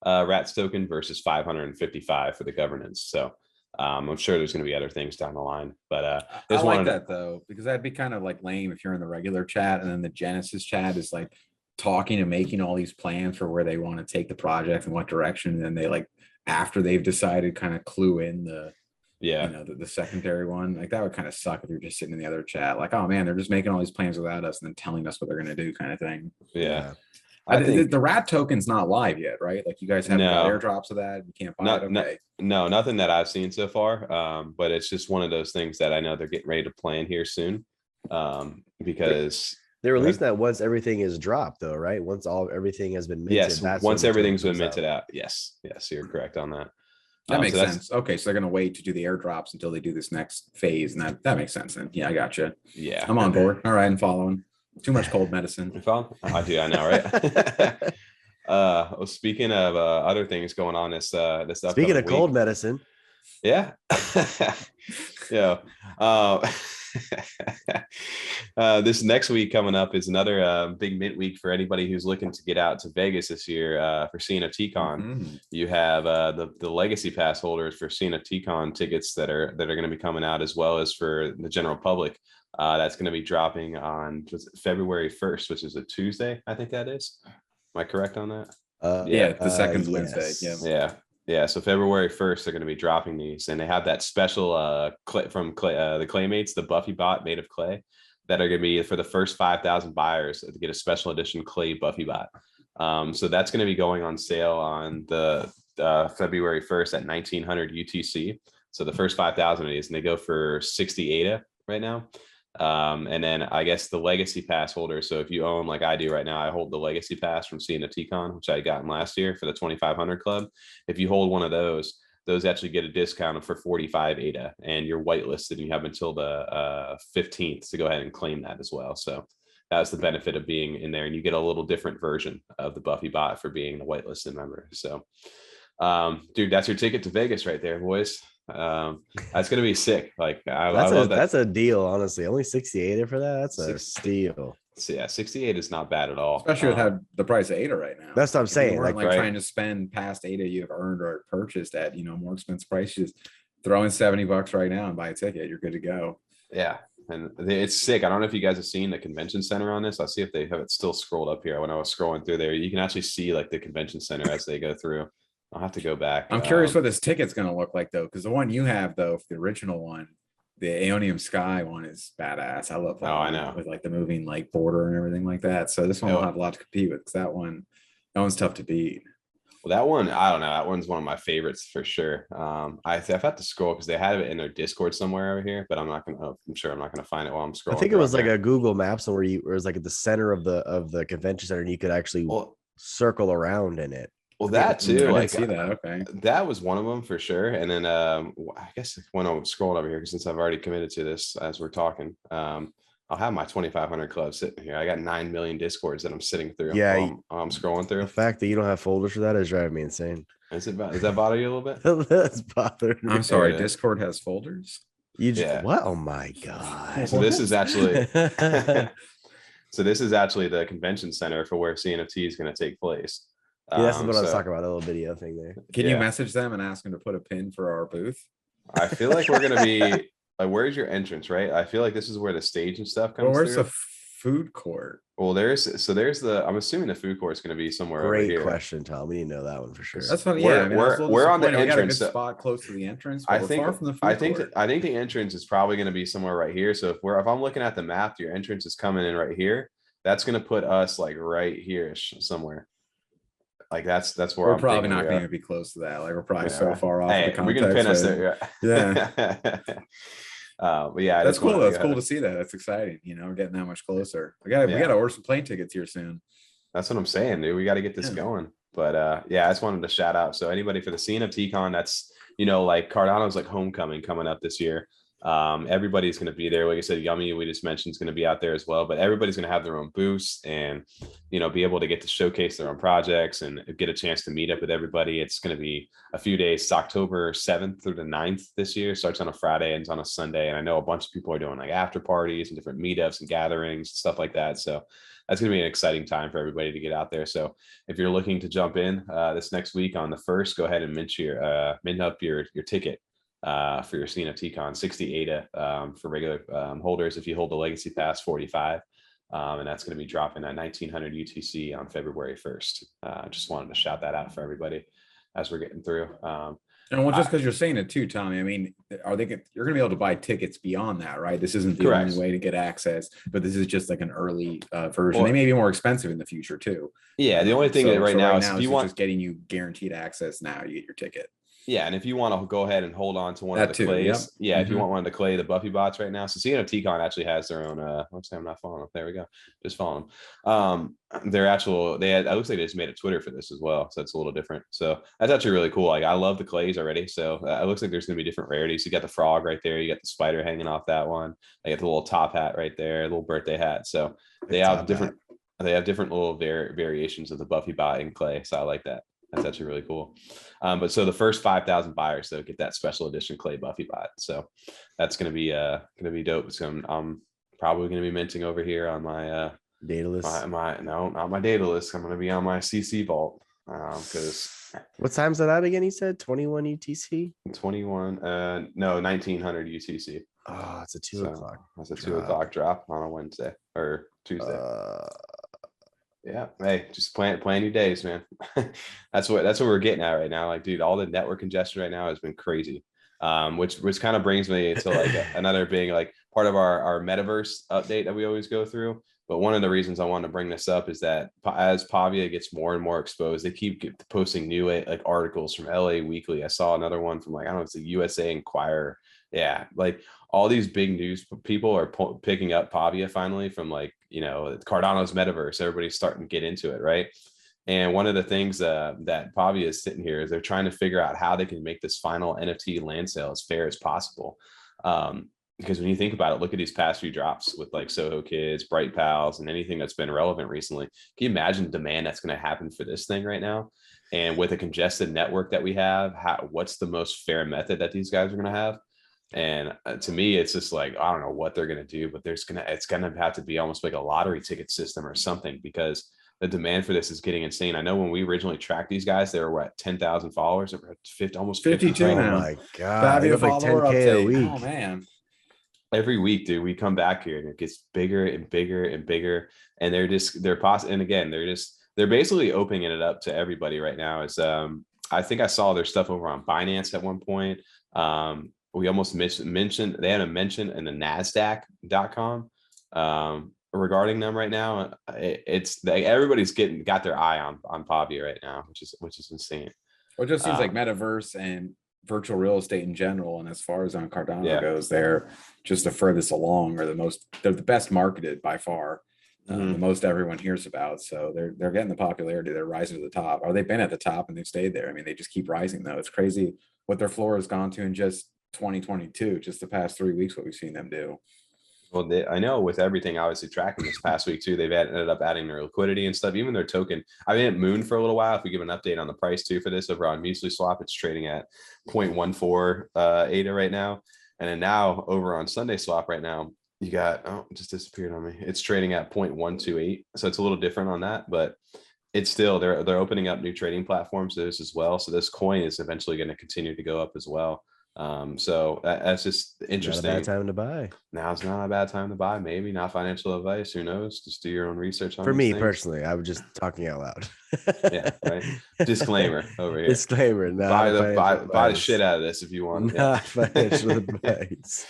Rats token versus 555 for the governance. So I'm sure there's going to be other things down the line, but I like that though, because that'd be kind of like lame if you're in the regular chat and then the Genesis chat is like talking and making all these plans for where they want to take the project and what direction, and then they like after they've decided kind of clue in the the secondary one. Like that would kind of suck if you're just sitting in the other chat like, oh man, they're just making all these plans without us and then telling us what they're going to do kind of thing. I think the Rat token's not live yet, right? Like you guys haven't got airdrops of that. You can't buy it. Okay. No, nothing that I've seen so far. But it's just one of those things that I know they're getting ready to plan here soon. Because they're releasing that once everything is dropped, though, right? Once everything has been minted. Yes, once everything's been minted out. Yes, you're correct on that. That makes sense. Okay, so they're gonna wait to do the airdrops until they do this next phase, and that makes sense. Then, yeah, I got you. Yeah, I'm on board. All right, I'm following. Too much cold medicine. You found? Oh, I do. I know, right? Well, speaking of other things going on this Speaking of week, cold medicine, yeah, yeah. This next week coming up is another big mint week for anybody who's looking to get out to Vegas this year for CNFTCon. Mm-hmm. You have the legacy pass holders for CNFTCon tickets that are going to be coming out, as well as for the general public. That's going to be dropping on February 1st, which is a Tuesday. I think that is. Am I correct on that? Yeah, the second Wednesday. Yeah. Yeah, so February 1st, they're going to be dropping these, and they have that special clay from clay, the Claymates, the Buffy bot made of clay, that are going to be for the first 5,000 buyers to get a special edition clay Buffy bot. So that's going to be going on sale on the February 1st at 1900 UTC. So the first 5,000 of these, and they go for 60 ADA right now. And then I guess the legacy pass holder. So if you own, like I do right now, I hold the legacy pass from CNFTCon, which I had gotten last year for the 2,500 club. If you hold one of those actually get a discount for 45 ADA, and you're whitelisted, and you have until the 15th to go ahead and claim that as well. So that's the benefit of being in there, and you get a little different version of the Buffy bot for being the whitelisted member. So dude, that's your ticket to Vegas right there, boys. That's gonna be sick. Like I love that. That's a deal, honestly. Only 68 for that. That's a steal. So yeah, 68 is not bad at all, especially with how the price of ADA right now. That's what I'm saying. Like trying to spend past ADA you've earned or purchased at more expensive prices. Throw in $70 right now and buy a ticket. You're good to go. Yeah, and it's sick. I don't know if you guys have seen the convention center on this. I'll see if they have it still scrolled up here. When I was scrolling through there, you can actually see like the convention center as they go through. I'll have to go back. I'm curious what this ticket's going to look like, though, because the one you have, though, the original one, the Aeonium Sky one, is badass. I love that. I know. With like the moving like border and everything like that. So this one will have a lot to compete with, because that one's tough to beat. Well, that one, I don't know. That one's one of my favorites for sure. I've had to scroll because they had it in their Discord somewhere over here, but I'm sure I'm not gonna find it while I'm scrolling. I think it was like a Google Maps where it was like at the center of the convention center, and you could actually circle around in it. Well, that too, I see that. Okay, that was one of them for sure. And then I guess when I'm scrolling over here, since I've already committed to this as we're talking, I'll have my 2,500 club sitting here. I got 9 million Discords that I'm sitting through. Yeah, I'm scrolling through. The fact that you don't have folders for that is driving me insane. Does that bother you a little bit? That's bothering me. I'm sorry. Discord has folders. You just what? Oh my god! So this is actually the convention center for where CNFT is going to take place. Yeah, that's what I was talking about, a little video thing there. Can you message them and ask them to put a pin for our booth? I feel like we're gonna be like, where's your entrance, right? I feel like this is where the stage and stuff comes. Where's the food court? Well, there's the. I'm assuming the food court's gonna be somewhere. Great over here. Question, Tom. We need to know that one for sure. That's funny. Yeah, we're on the entrance spot close to the entrance. I think the entrance is probably gonna be somewhere right here. So if I'm looking at the map, your entrance is coming in right here. That's gonna put us like right here somewhere. Like that's where we're probably not going to be close to that. Like we're probably so far off. Hey, we can pin us there. Yeah. But yeah, that's cool. That's cool to see that. That's exciting. We're getting that much closer. We got to order some plane tickets here soon. That's what I'm saying, dude. We got to get this going. But I just wanted to shout out. So anybody for the CNFTCon, that's like Cardano's like homecoming coming up this year. Everybody's going to be there. Like I said, Yummy, we just mentioned, is going to be out there as well, but everybody's going to have their own booths and be able to get to showcase their own projects and get a chance to meet up with everybody. It's going to be a few days. It's October 7th through the 9th this year. Starts on a Friday, ends on a Sunday, and I know a bunch of people are doing like after parties and different meetups and gatherings, stuff like that. So that's going to be an exciting time for everybody to get out there. So if you're looking to jump in this next week on the 1st, go ahead and mint up your ticket for your CNFTCon. 60 ADA for regular holders. If you hold the Legacy Pass, 45, and that's going to be dropping at 1900 UTC on February 1st. Just wanted to shout that out for everybody as we're getting through. And just because you're saying it too, Tommy, I mean, you're going to be able to buy tickets beyond that, right? This isn't the only way to get access, but this is just like an early version. They may be more expensive in the future too. Yeah, the only thing right now is if you want just getting you guaranteed access now, you get your ticket. Yeah, and if you want to go ahead and hold on to one of the clays, if you want one of the clay, the Buffy bots right now. So CNFTCon actually has their own. Let's say I'm not following them. There we go. Just following them. It looks like they just made a Twitter for this as well, so it's a little different. So that's actually really cool. Like I love the clays already. So it looks like there's going to be different rarities. You got the frog right there. You got the spider hanging off that one. I got the little top hat right there, little birthday hat. So They have different little variations of the Buffy bot in Clay. So I like that. That's actually really cool. But so the first 5,000 buyers, they'll get that special edition Clay Buffy bot. So that's gonna be dope. So I'm probably gonna be minting over here on my Daedalus. No, not my Daedalus. I'm gonna be on my CC vault. Because what time's that out again? He said 21 UTC. 1900 UTC. Oh, it's a 2 o'clock. That's a 2 o'clock drop on a Wednesday or Tuesday. Yeah, hey, just plan your days, man. that's what we're getting at right now. Like, dude, all the network congestion right now has been crazy. Which kind of brings me to like another being like part of our metaverse update that we always go through. But one of the reasons I want to bring this up is that as Pavia gets more and more exposed, they keep posting new like articles from LA Weekly. I saw another one from like, I don't know, it's the USA Inquirer. Yeah, like all these big news people are picking up Pavia finally from like, Cardano's metaverse. Everybody's starting to get into it, right? And one of the things that Pavia is sitting here is they're trying to figure out how they can make this final NFT land sale as fair as possible. Because when you think about it, look at these past few drops with like Soho Kids, Bright Pals, and anything that's been relevant recently. Can you imagine the demand that's going to happen for this thing right now? And with a congested network that we have, what's the most fair method that these guys are going to have? And to me, it's just like, I don't know what they're going to do, but it's going to have to be almost like a lottery ticket system or something, because the demand for this is getting insane. I know when we originally tracked these guys, they were 10,000 followers, almost 52 now. Oh my God. They like 10K a week. Oh man. Every week, dude, we come back here and it gets bigger and bigger and bigger. And they're basically opening it up to everybody right now. It's I think I saw their stuff over on Binance at one point. We almost mentioned, they had a mention in the NASDAQ.com regarding them right now. It's like everybody's got their eye on Pavia right now, which is insane. Well, it just seems like metaverse and virtual real estate in general, and as far as on Cardano goes, they're just the furthest along, or they're the best marketed by far. The most everyone hears about. So they're getting the popularity. They're rising to the top. Or they've been at the top and they've stayed there. I mean, they just keep rising though. It's crazy what their floor has gone to in just 2022, just the past 3 weeks, what we've seen them do. Well, I know with everything obviously tracking this past week too, they've ended up adding their liquidity and stuff, even their token. I mean, it mooned for a little while. If we give an update on the price too for this over on Muesli Swap, it's trading at 0.14 ADA right now. And then now over on Sunday Swap right now, you got, it just disappeared on me. It's trading at 0.128. So it's a little different on that, but it's still, they're opening up new trading platforms to this as well. So this coin is eventually going to continue to go up as well. So that's just interesting. Not a bad time to buy. Now it's not a bad time to buy. Maybe not financial advice. Who knows? Just do your own research on For me things. Personally, I was just talking out loud. Yeah, right. Disclaimer over here. Disclaimer. Buy the shit out of this if you want. Not financial advice.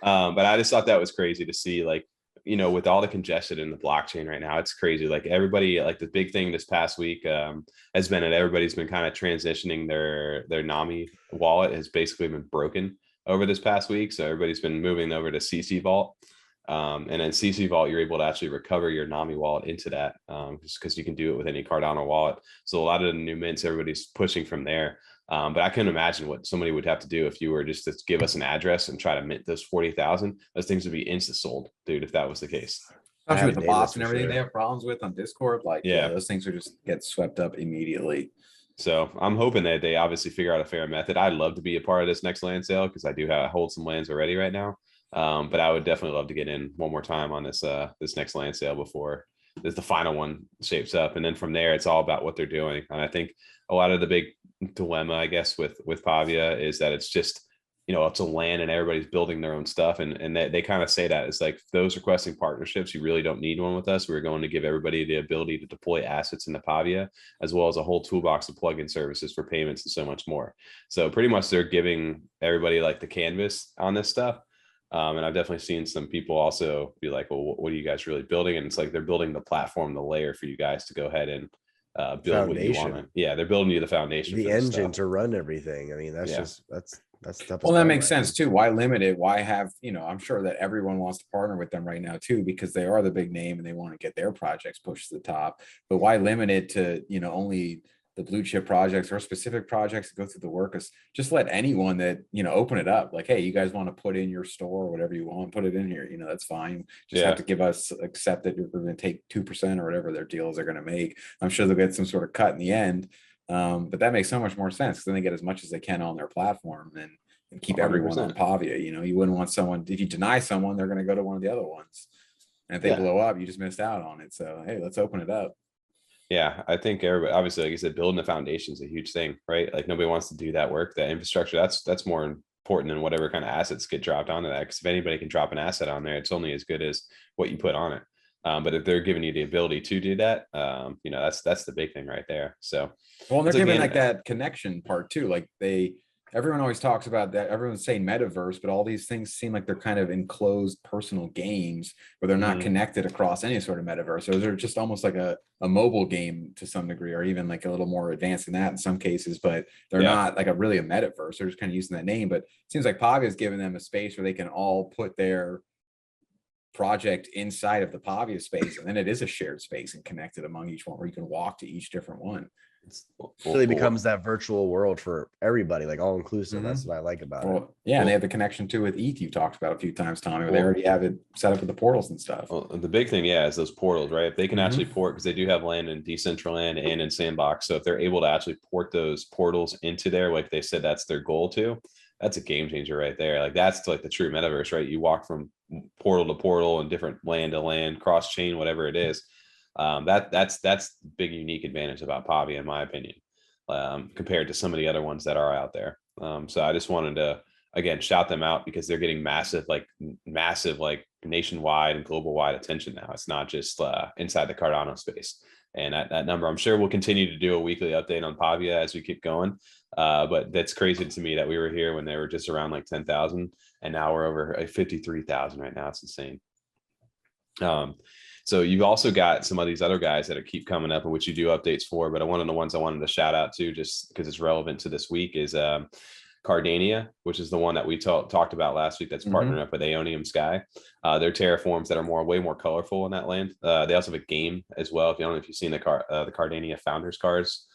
But I just thought that was crazy to see, like, with all the congestion in the blockchain right now, it's crazy. Like everybody, like the big thing this past week has been that everybody's been kind of transitioning their Nami wallet has basically been broken over this past week. So everybody's been moving over to CC Vault. And then CC Vault, you're able to actually recover your Nami wallet into that just because you can do it with any Cardano wallet. So a lot of the new mints, everybody's pushing from there. But I can imagine what somebody would have to do if you were just to give us an address and try to mint those 40,000. Those things would be insta sold, dude, if that was the case. Especially with the bots and everything they have problems with on Discord. Like, yeah, those things would just get swept up immediately. So I'm hoping that they obviously figure out a fair method. I'd love to be a part of this next land sale because I do hold some lands already right now. But I would definitely love to get in one more time on this next land sale before the final one shapes up. And then from there, it's all about what they're doing. And I think a lot of the big dilemma, I guess, with Pavia is that it's just, it's a land and everybody's building their own stuff. And they kind of say that it's like those requesting partnerships, you really don't need one with us. We're going to give everybody the ability to deploy assets into Pavia, as well as a whole toolbox of plugin services for payments and so much more. So pretty much they're giving everybody like the canvas on this stuff. And I've definitely seen some people also be like, well, what are you guys really building? And it's like, they're building the platform, the layer for you guys to go ahead and build what you want. Yeah, they're building you the foundation, the engine to run everything. I mean, that's well, that makes sense too. Why limit it? Why have, I'm sure that everyone wants to partner with them right now too, because they are the big name and they want to get their projects pushed to the top. But why limit it to, only the blue chip projects or specific projects that go through the work, is just let anyone that, open it up. Like, hey, you guys want to put in your store or whatever you want, put it in here. That's fine. Just have to give us, accept that you're going to take 2% or whatever their deals are going to make. I'm sure they'll get some sort of cut in the end. But that makes so much more sense, because then they get as much as they can on their platform and keep 100%. Everyone on Pavia. You wouldn't want someone, if you deny someone, they're going to go to one of the other ones. And if they blow up, you just missed out on it. So, hey, let's open it up. Yeah, I think everybody, obviously, like you said, building the foundation is a huge thing, right? Like nobody wants to do that work, that infrastructure. That's more important than whatever kind of assets get dropped onto that. Because if anybody can drop an asset on there, it's only as good as what you put on it. But if they're giving you the ability to do that, that's the big thing right there. So, well, and they're giving like that connection part too. Like everyone always talks about that. Everyone's saying metaverse, but all these things seem like they're kind of enclosed personal games where they're not connected across any sort of metaverse. So they're just almost like a mobile game to some degree, or even like a little more advanced than that in some cases, but they're not like really a metaverse. They're just kind of using that name. But it seems like Pavia is giving them a space where they can all put their project inside of the Pavia space, and then it is a shared space and connected among each one, where you can walk to each different one. It really becomes that virtual world for everybody, like all inclusive. That's what I like about it. Yeah, and they have the connection too with ETH you've talked about a few times, Tommy, where they already have it set up with the portals and stuff. Well, the big thing, is those portals, right? If they can actually port, because they do have land in Decentraland and in Sandbox, so if they're able to actually port those portals into there, like they said, that's their goal too. That's a game changer right there. Like that's like the true metaverse, right? You walk from portal to portal and different land to land, cross chain, whatever it is. That's the big unique advantage about Pavia, in my opinion, compared to some of the other ones that are out there. So I just wanted to again shout them out, because they're getting massive nationwide and global wide attention now. It's not just inside the Cardano space. And that number, I'm sure we'll continue to do a weekly update on Pavia as we keep going. But that's crazy to me that we were here when they were just around like 10,000, and now we're over 53,000 right now. It's insane. So you've also got some of these other guys that keep coming up, and which you do updates for. But one of the ones I wanted to shout out to, just because it's relevant to this week, is Cardania, which is the one that we talked about last week. That's partnering up with Aeonium Sky. They're terraforms that are way more colorful in that land. They also have a game as well. If you don't know if you've seen the Cardania Founders cards.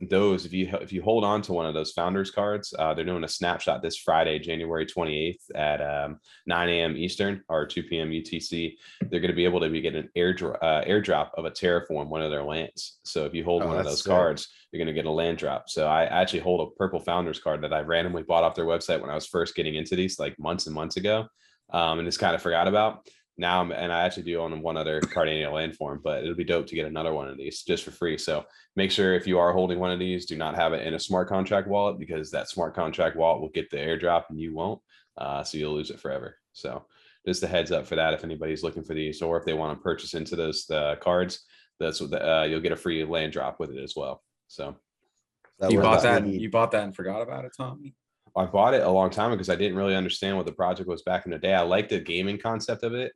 Those, if you hold on to one of those Founders cards, they're doing a snapshot this Friday, January 28th at 9 a.m. Eastern or 2 p.m. UTC. They're going to be able to get an airdrop of a terraform, one of their lands. So if you hold one of those cards, you're going to get a land drop. So I actually hold a purple Founders card that I randomly bought off their website when I was first getting into these, like months and months ago, and just kind of forgot about. Now, and I actually do own one other Cardania landform, but it'll be dope to get another one of these just for free. So make sure if you are holding one of these, do not have it in a smart contract wallet, because that smart contract wallet will get the airdrop and you won't. So you'll lose it forever. So just a heads up for that. If anybody's looking for these, or if they want to purchase into those cards, that's what you'll get a free land drop with it as well. So you bought that and forgot about it, Tommy? I bought it a long time ago because I didn't really understand what the project was back in the day. I liked the gaming concept of it,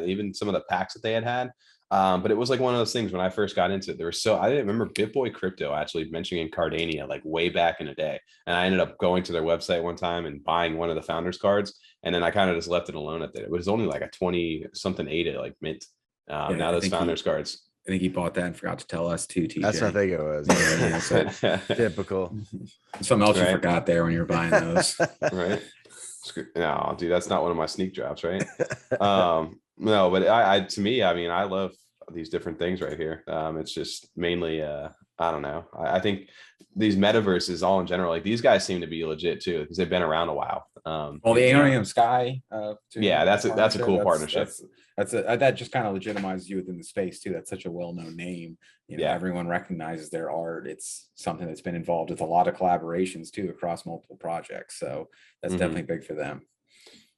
even some of the packs that they had. But it was like one of those things when I first got into it. I didn't remember BitBoy Crypto actually mentioning Cardania like way back in the day. And I ended up going to their website one time and buying one of the Founders cards. And then I kind of just left it alone at that. It was only like a 20 something ADA like mint. Now those Founders cards. I think he bought that and forgot to tell us too, TJ. That's what I think it was. Typical. Something else you forgot there when you were buying those. Right. No, dude, that's not one of my sneak drops, right? No, but I love these different things right here. It's just mainly I don't know. I think these metaverses all in general, like these guys seem to be legit too, because they've been around a while. Well, the Aeonium Sky. That's a cool partnership. That just kind of legitimizes you within the space too. That's such a well-known name. Everyone recognizes their art. It's something that's been involved with a lot of collaborations too across multiple projects. So that's definitely big for them.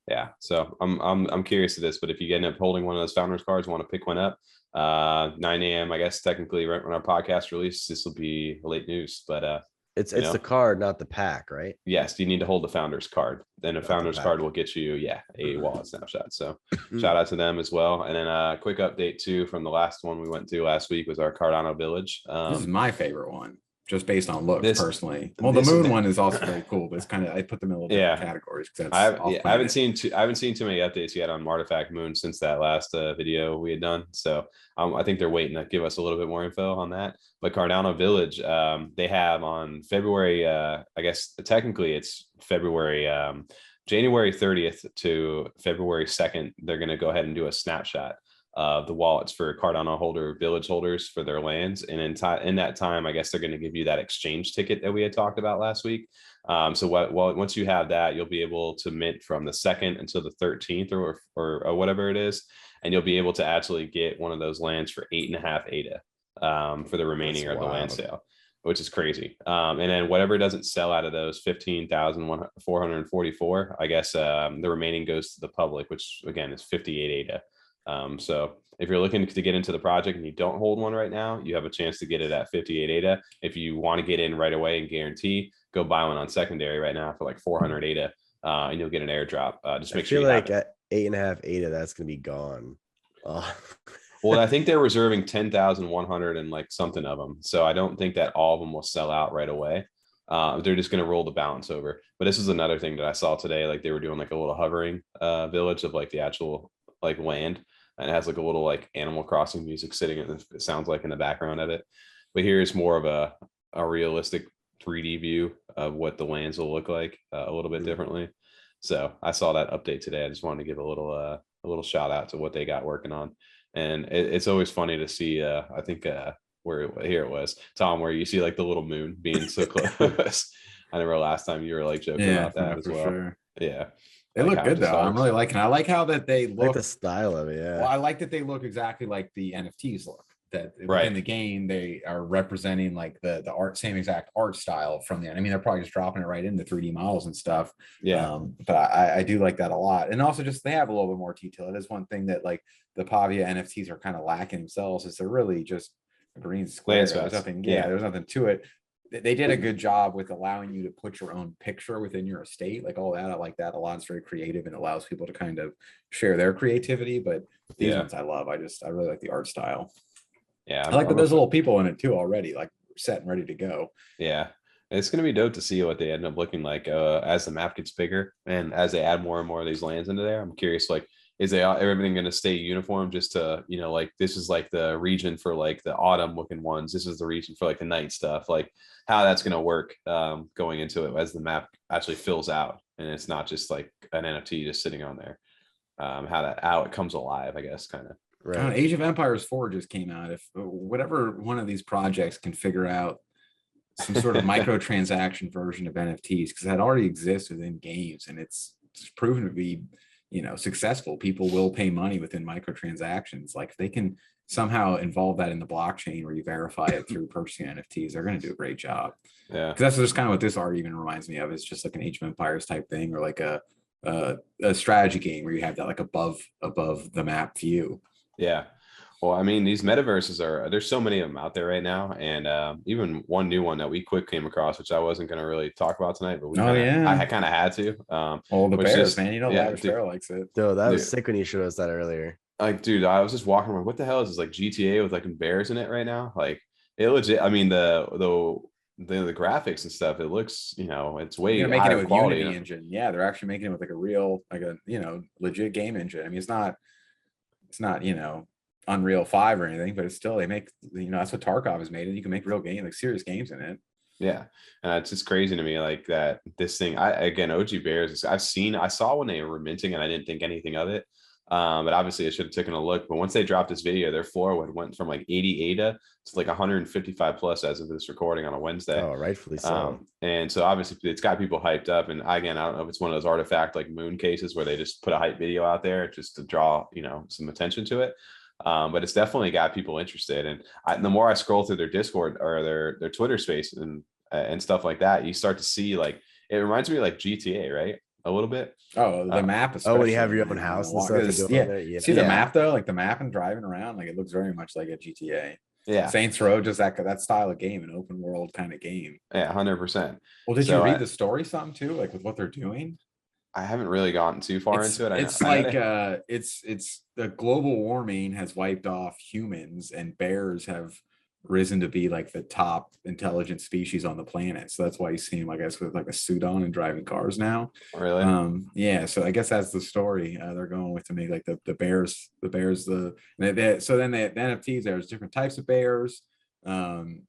Yeah. So I'm curious to this, but if you end up holding one of those Founders cards, want to pick one up, 9 a.m. I guess technically right when our podcast release, this will be late news, but it's the card, not the pack, right? Yes, you need to hold the Founders card. Then a Founders card will get you, a wallet snapshot. So shout out to them as well. And then a quick update too from the last one we went to last week was our Cardano Village. This is my favorite one. just based on looks personally. Well, the moon one is also very cool, but it's kind of, I put them in a little different categories because I haven't seen too many updates yet on Artifact Moon since that last video we had done. So I think they're waiting to give us a little bit more info on that. But Cardano Village, they have on February, I guess technically it's February, January 30th to February 2nd. They're going to go ahead and do a snapshot of the wallets for Cardano village holders for their lands. And in that time, I guess they're going to give you that exchange ticket that we had talked about last week. So once you have that, you'll be able to mint from the 2nd until the 13th or whatever it is. And you'll be able to actually get one of those lands for 8.5 ADA for the remaining of the land sale, which is crazy. And then whatever doesn't sell out of those 15,444, I guess the remaining goes to the public, which again is 58 ADA. So if you're looking to get into the project and you don't hold one right now, you have a chance to get it at 58 ADA. If you want to get in right away and guarantee, go buy one on secondary right now for like 400 ADA, and you'll get an airdrop. Just make sure you like at 8.5 ADA, that's gonna be gone. Well, I think they're reserving 10,100 and like something of them. So I don't think that all of them will sell out right away. They're just going to roll the balance over. But this is another thing that I saw today. Like they were doing like a little hovering village of like the actual like land, and it has like a little like Animal Crossing music sitting in it sounds like in the background of it. But here's more of a realistic 3D view of what the lands will look like a little bit differently. So I saw that update today. I just wanted to give a little shout out to what they got working on. And it's always funny to see, I think here it was, Tom, where you see like the little moon being so close. I remember last time you were like joking about that as well. Sure. Yeah. They look good though. I'm really liking it. I like how that they look. I like the style of it, yeah. Well, I like that they look exactly like the NFTs look. That in the game they are representing like the art, same exact art style from the. I mean, they're probably just dropping it right into 3D models and stuff. Yeah. But I do like that a lot, and also just they have a little bit more detail. It is one thing that like the Pavia NFTs are kind of lacking themselves, is they're really just a green square. There's nothing. Yeah, there's nothing to it. They did a good job with allowing you to put your own picture within your estate, like all that. I like that a lot. It's very creative and allows people to kind of share their creativity. But these ones I love. I really like the art style. Yeah, I like that there's little people in it too already, like set and ready to go. Yeah, it's gonna be dope to see what they end up looking like as the map gets bigger and as they add more and more of these lands into there. I'm curious, like, is everything going to stay uniform just to, you know, like this is like the region for like the autumn looking ones, this is the region for like the night stuff, like how that's going to work going into it as the map actually fills out and it's not just like an NFT just sitting on there, how it comes alive, I guess, kind of. Right. Age of Empires 4 just came out. If whatever one of these projects can figure out some sort of microtransaction version of NFTs, because that already exists within games and it's proven to be, you know, successful. People will pay money within microtransactions. Like if they can somehow involve that in the blockchain where you verify it through purchasing NFTs, they're going to do a great job. Yeah, because that's just kind of what this art even reminds me of. It's just like an Age of Empires type thing, or like a strategy game where you have that like above the map view. Yeah. Well, I mean, these metaverses there's so many of them out there right now. And even one new one that we came across, which I wasn't going to really talk about tonight, but I kind of had to. The Bears, man. You know, Lavish Bear likes it. Dude, that was sick when you showed us that earlier. Like, dude, I was just walking around. What the hell is this? Like GTA with like bears in it right now? Like, it legit. I mean, the graphics and stuff, it looks, you know, it's way making it with quality, Unity engine. Yeah, they're actually making it with like a real, like a, you know, legit game engine. I mean, it's not, you know, Unreal 5 or anything, but it's still, they make, you know, that's what Tarkov is made, and you can make real games, like serious games in it. Yeah. It's just crazy to me, like that this thing, OG Bears, I saw when they were minting and I didn't think anything of it. But obviously I should have taken a look. But once they dropped this video, their floor went from like 80 ADA to like 155 plus as of this recording on a Wednesday. Oh, rightfully so. And so obviously it's got people hyped up. And again, I don't know if it's one of those artifact like moon cases where they just put a hype video out there just to draw, you know, some attention to it. But it's definitely got people interested. And the more I scroll through their Discord or their Twitter space and stuff like that, you start to see, like, it reminds me of like GTA, right? A little bit. Oh, the map. When you have your own house and stuff. Yeah. See the map though, like the map and driving around, like it looks very much like a GTA. Yeah. Saints Row, just that style of game, an open world kind of game. Yeah, 100%. Well, did you read the story some too, like with what they're doing? I haven't really gotten too far into it. It's the global warming has wiped off humans, and bears have risen to be like the top intelligent species on the planet. So that's why you see him, I guess, with like a suit on and driving cars now. Really? Yeah. So I guess that's the story they're going with to make like the bears, so then the NFTs, there's different types of bears. And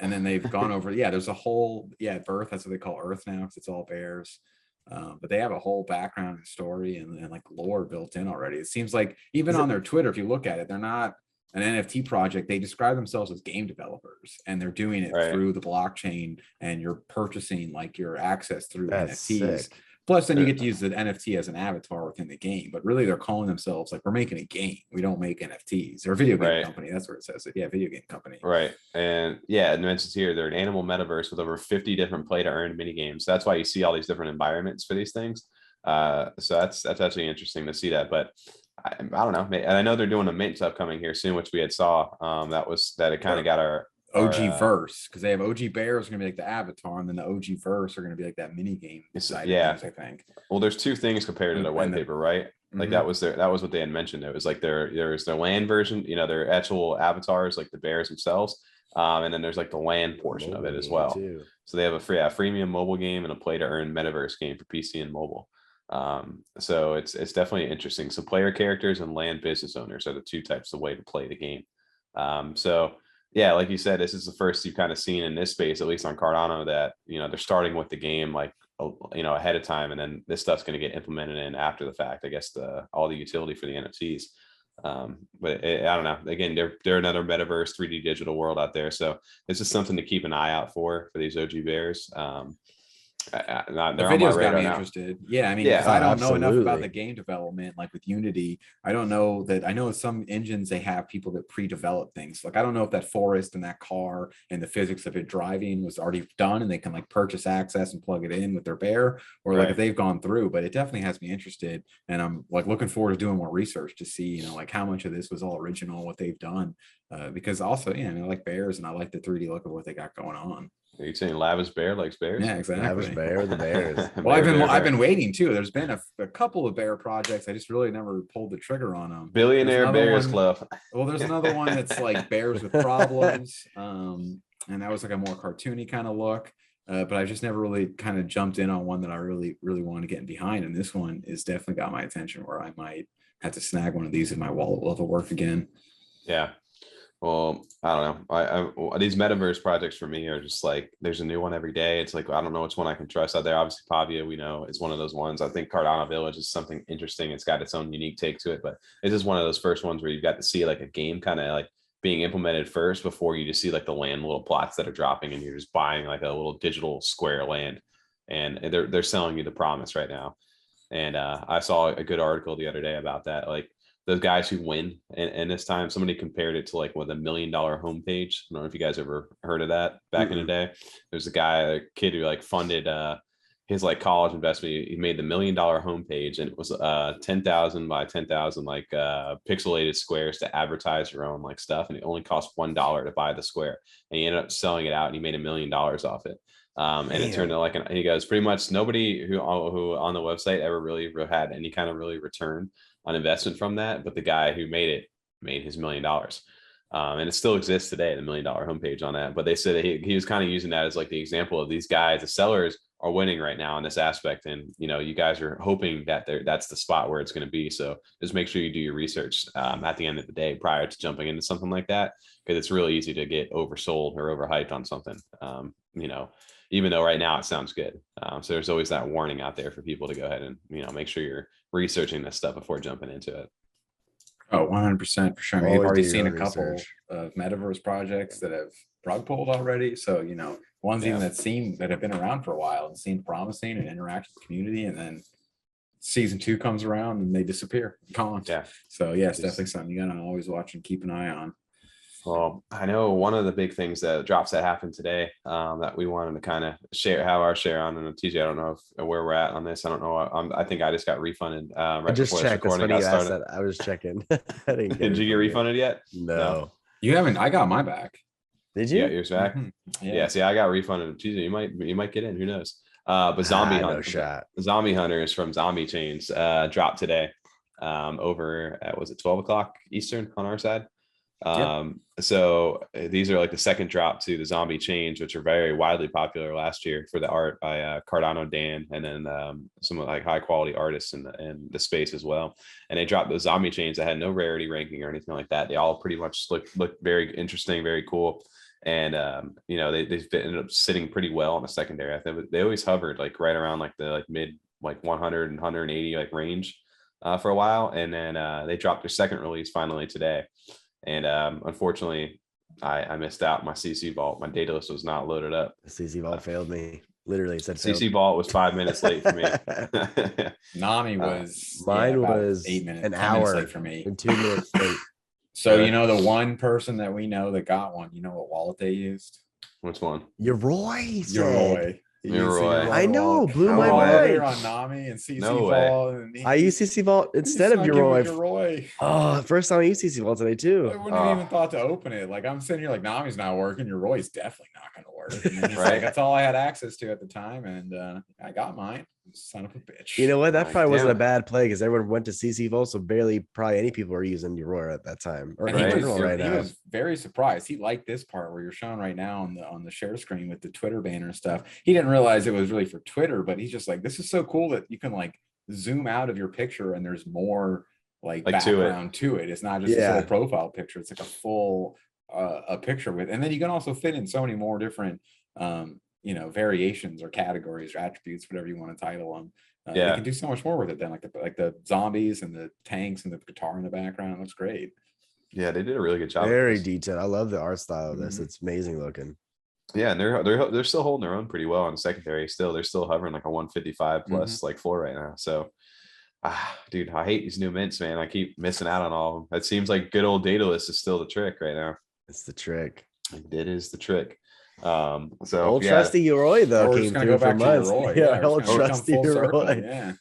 then they've gone over, there's a whole, birth, that's what they call Earth now, because it's all bears. But they have a whole background and story and like lore built in already. It seems like even on their Twitter, if you look at it, they're not an NFT project. They describe themselves as game developers, and they're doing it through the blockchain, and you're purchasing like your access through NFTs. Sick. Plus, then you get to use the NFT as an avatar within the game. But really, they're calling themselves like, we're making a game. We don't make NFTs. They're a video game company. That's where it says it. Yeah, video game company. Right. And it mentions here they're an animal metaverse with over 50 different play to earn mini games. That's why you see all these different environments for these things. So that's actually interesting to see that. But I don't know. And I know they're doing a mint upcoming here soon, which we had saw. That it kind of got our OG verse, because they have OG bears going to be like the avatar, and then the OG verse are going to be like that mini game side of things, I think. Well, there's two things compared to the white paper, right? Like that was what they had mentioned. It was like there's their land version, their actual avatars, like the bears themselves. And then there's like the land portion of it as well. Too. So they have a freemium mobile game and a play to earn metaverse game for PC and mobile. So it's definitely interesting. So player characters and land business owners are the two types of way to play the game. Like you said, this is the first you've kind of seen in this space, at least on Cardano, that they're starting with the game like ahead of time, and then this stuff's going to get implemented in after the fact. I guess all the utility for the NFTs. But I don't know. Again, they're another metaverse 3D digital world out there, so this is something to keep an eye out for these OG bears. The videos got me interested. Yeah, I mean, I don't know enough about the game development, like with Unity. I know some engines, they have people that pre-develop things. Like, I don't know if that forest and that car and the physics of it driving was already done and they can like purchase access and plug it in with their bear, or like if they've gone through, but it definitely has me interested. And I'm like looking forward to doing more research to see, like how much of this was all original, what they've done. Because also, I like bears and I like the 3D look of what they got going on. Are you saying Lavish Bear likes bears? Yeah, exactly. Lavish Bear, the bears. Well, I've been waiting too. There's been a couple of bear projects. I just really never pulled the trigger on them. Billionaire Bears Club. Well, there's another one that's like bears with problems, and that was like a more cartoony kind of look. But I just never really kind of jumped in on one that I really, really wanted to get in behind. And this one is definitely got my attention, where I might have to snag one of these if my wallet will ever work again. Yeah. Well, I don't know. These metaverse projects for me are just like, there's a new one every day. It's like, I don't know which one I can trust out there. Obviously, Pavia, we know, is one of those ones. I think Cardano Village is something interesting. It's got its own unique take to it, but it's just one of those first ones where you've got to see like a game kind of like being implemented first before you just see like the land little plots that are dropping, and you're just buying like a little digital square land, and they're selling you the promise right now. And I saw a good article the other day about that. Like, those guys who win, and this time somebody compared it to like with $1 million homepage. I don't know if you guys ever heard of that back in the day. There's a kid who like funded his like college investment. He made the $1 million homepage, and it was 10,000 by 10,000 like pixelated squares to advertise your own like stuff, and it only cost $1 to buy the square, and he ended up selling it out, and he made $1 million off it. And it turned out like, he goes, pretty much nobody who on the website ever really had any kind of really return on investment from that, but the guy who made his $1 million. And it still exists today, the $1 million homepage on that. But they said that he was kind of using that as like the example of these guys, the sellers are winning right now in this aspect. And, you guys are hoping that that's the spot where it's going to be. So just make sure you do your research at the end of the day prior to jumping into something like that, because it's really easy to get oversold or overhyped on something, even though right now it sounds good. So there's always that warning out there for people to go ahead and, make sure you're researching this stuff before jumping into it. Oh, 100% for sure. I mean, we've already seen a couple of metaverse projects that have rug pulled already. So, ones even that have been around for a while and seemed promising and interact with the community, and then season 2 comes around and they disappear. Gone. Yeah. So it's definitely something you gotta always watch and keep an eye on. Well, I know one of the big things that drops that happened today that we wanted to kind of have our share on. And TJ, I don't know where we're at on this. I don't know. I think I just got refunded right I just before checked. this recording got started. I was checking. Did you get refunded yet? No. You haven't. I got my back. Did you? Yeah, yours back. Mm-hmm. Yeah. See, I got refunded. TJ, you might get in. Who knows? But Zombie Hunter, Zombie Hunters from Zombie Chains dropped today over at, was it 12 o'clock Eastern on our side? So these are like the second drop to the zombie chains, which are very widely popular last year for the art by Cardano Dan, and then some like high quality artists in the space as well. And they dropped those zombie chains that had no rarity ranking or anything like that. They all pretty much look very interesting, very cool. And you know, they ended up sitting pretty well on the secondary. I think they always hovered like right around like the mid 100 and 180 like range for a while, and then they dropped their second release finally today. And unfortunately, I missed out. My CC Vault, my data list was not loaded up. The CC Vault failed me. Literally said CC Vault was 5 minutes late for me. Nami was mine was 8 minutes, an hour late for me, and 2 minutes late. So you know, the one person that we know that got one, you know what wallet they used? Which one? Yoroi. Yoroi. I know, blew my mind. mind. On Nami and CC No Vault. I use CC Vault instead of Yoroi. Oh, first time I used CC Vault today too. I wouldn't have even thought to open it. Like I'm sitting here like Nami's not working. Yoroi's definitely not going to work. And right. Like, that's all I had access to at the time, and I got mine. Son of a bitch. You know what? That probably wasn't a bad play because everyone went to CC Vault, so probably any people were using Yoroi at that time. Or he was very surprised. He liked this part where you're showing right now on the share screen with the Twitter banner and stuff. He didn't realize it was really for Twitter, but he's just like, this is so cool that you can like zoom out of your picture and there's more like background to it. It's not just a little profile picture. It's like a full a picture with, and then you can also fit in so many more different you know, variations or categories or attributes, whatever you want to title them. You can do so much more with it than like the zombies and the tanks and the guitar in the background. It looks great. Yeah, they did a really good job. Very detailed. I love the art style of this. It's amazing looking. Yeah, and they're still holding their own pretty well on secondary. They're still hovering like a 155 plus like floor right now. So dude, I hate these new mints, man. I keep missing out on all of them. It seems like good old Daedalus is still the trick right now. It's the trick. It is the trick. So old trusty Yoroi though came through for months. Old trusty Yoroi. Yeah.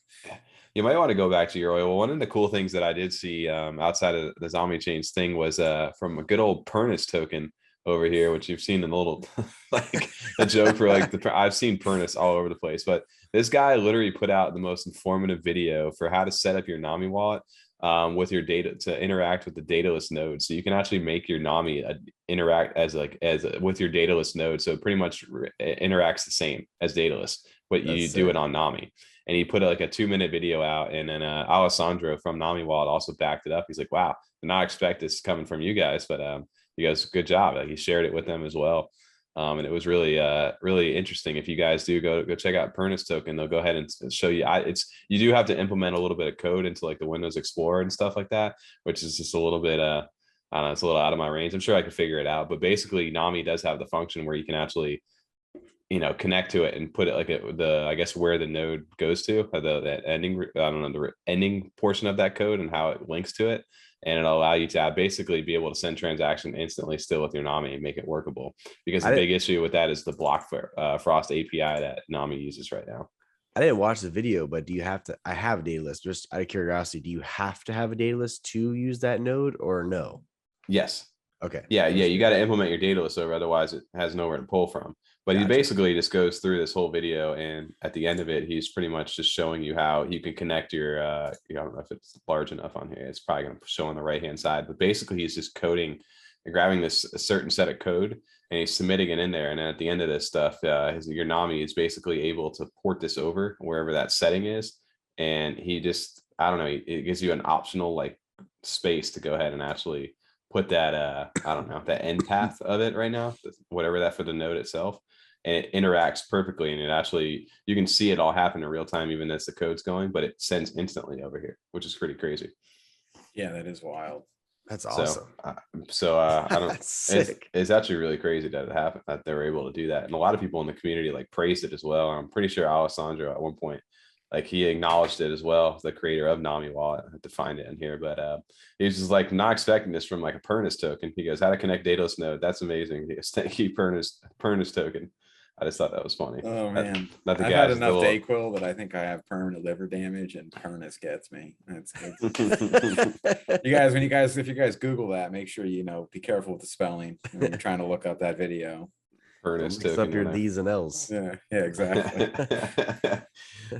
You might want to go back to Yoroi. Well, one of the cool things that I did see outside of the zombie chains thing was from a good old Pernus token over here, which you've seen in the little like a joke for like I've seen Pernus all over the place, but this guy literally put out the most informative video for how to set up your Nami wallet with your data to interact with the Daedalus node. So you can actually make your Nami interact with your Daedalus node. So it pretty much interacts the same as Daedalus, but you do it on Nami. And he put like a 2-minute video out, and then Alessandro from Nami Wallet also backed it up. He's like, wow, did not expect this coming from you guys, but you guys, good job. Like, he shared it with them as well. And it was really, really interesting. If you guys do go check out Pernus token, they'll go ahead and show you. You do have to implement a little bit of code into like the Windows Explorer and stuff like that, which is just a little bit, I don't know, it's a little out of my range. I'm sure I could figure it out, but basically Nami does have the function where you can actually, you know, connect to it and put it like I guess where the node goes to that ending, I don't know, the ending portion of that code and how it links to it. And it'll allow you to basically be able to send transaction instantly still with your Nami and make it workable. Because the big issue with that is the block Frost API that Nami uses right now. I didn't watch the video, but do you have to? I have a data list. Just out of curiosity, do you have to have a data list to use that node or no? Yes. Okay. Yeah. You got to implement your data list over, otherwise it has nowhere to pull from. But he basically just goes through this whole video, and at the end of it, he's pretty much just showing you how you can connect your, I don't know if it's large enough on here. It's probably going to show on the right-hand side, but basically he's just coding and grabbing a certain set of code, and he's submitting it in there. And then at the end of this stuff, your Nami is basically able to port this over wherever that setting is. And he just, I don't know, it gives you an optional like space to go ahead and actually put that, I don't know, that end path of it right now, whatever that for the node itself. And it interacts perfectly, and it actually, you can see it all happen in real time, even as the code's going, but it sends instantly over here, which is pretty crazy. Yeah, that is wild. That's awesome. So I don't, sick. It's actually really crazy that it happened, that they were able to do that. And a lot of people in the community like praised it as well. I'm pretty sure Alessandro at one point, like, he acknowledged it as well, the creator of Nami Wallet. I have to find it in here, but he was just like not expecting this from like a Pernus token. He goes, how to connect Daedalus node. That's amazing. He goes, thank you, Pernus token. I just thought that was funny. Oh man, I've had enough Dayquil that I think I have permanent liver damage, and Pernus gets me. It's if you guys Google that, make sure you know, be careful with the spelling when you're trying to look up that video. Pernus token. Up your D's and L's. Yeah, exactly.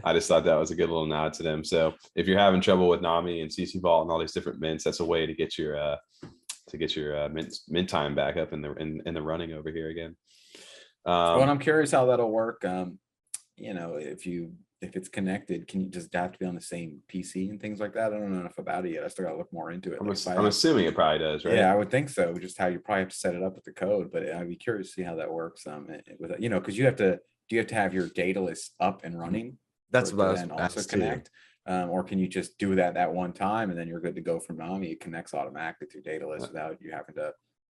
I just thought that was a good little nod to them. So if you're having trouble with Nami and CC Vault and all these different mints, that's a way to get your to get your mint time back up in the running over here again. Well, and I'm curious how that'll work. You know, if it's connected, can you just have to be on the same PC and things like that? I don't know enough about it yet. I still gotta look more into it. I'm assuming it probably does, right? Yeah, I would think so. Just how you probably have to set it up with the code, but I'd be curious to see how that works. With you know, because do you have to have your Daedalus up and running? That's what I was also asked connect. Or can you just do that one time and then you're good to go from Nami? It connects automatically through Daedalus without you having to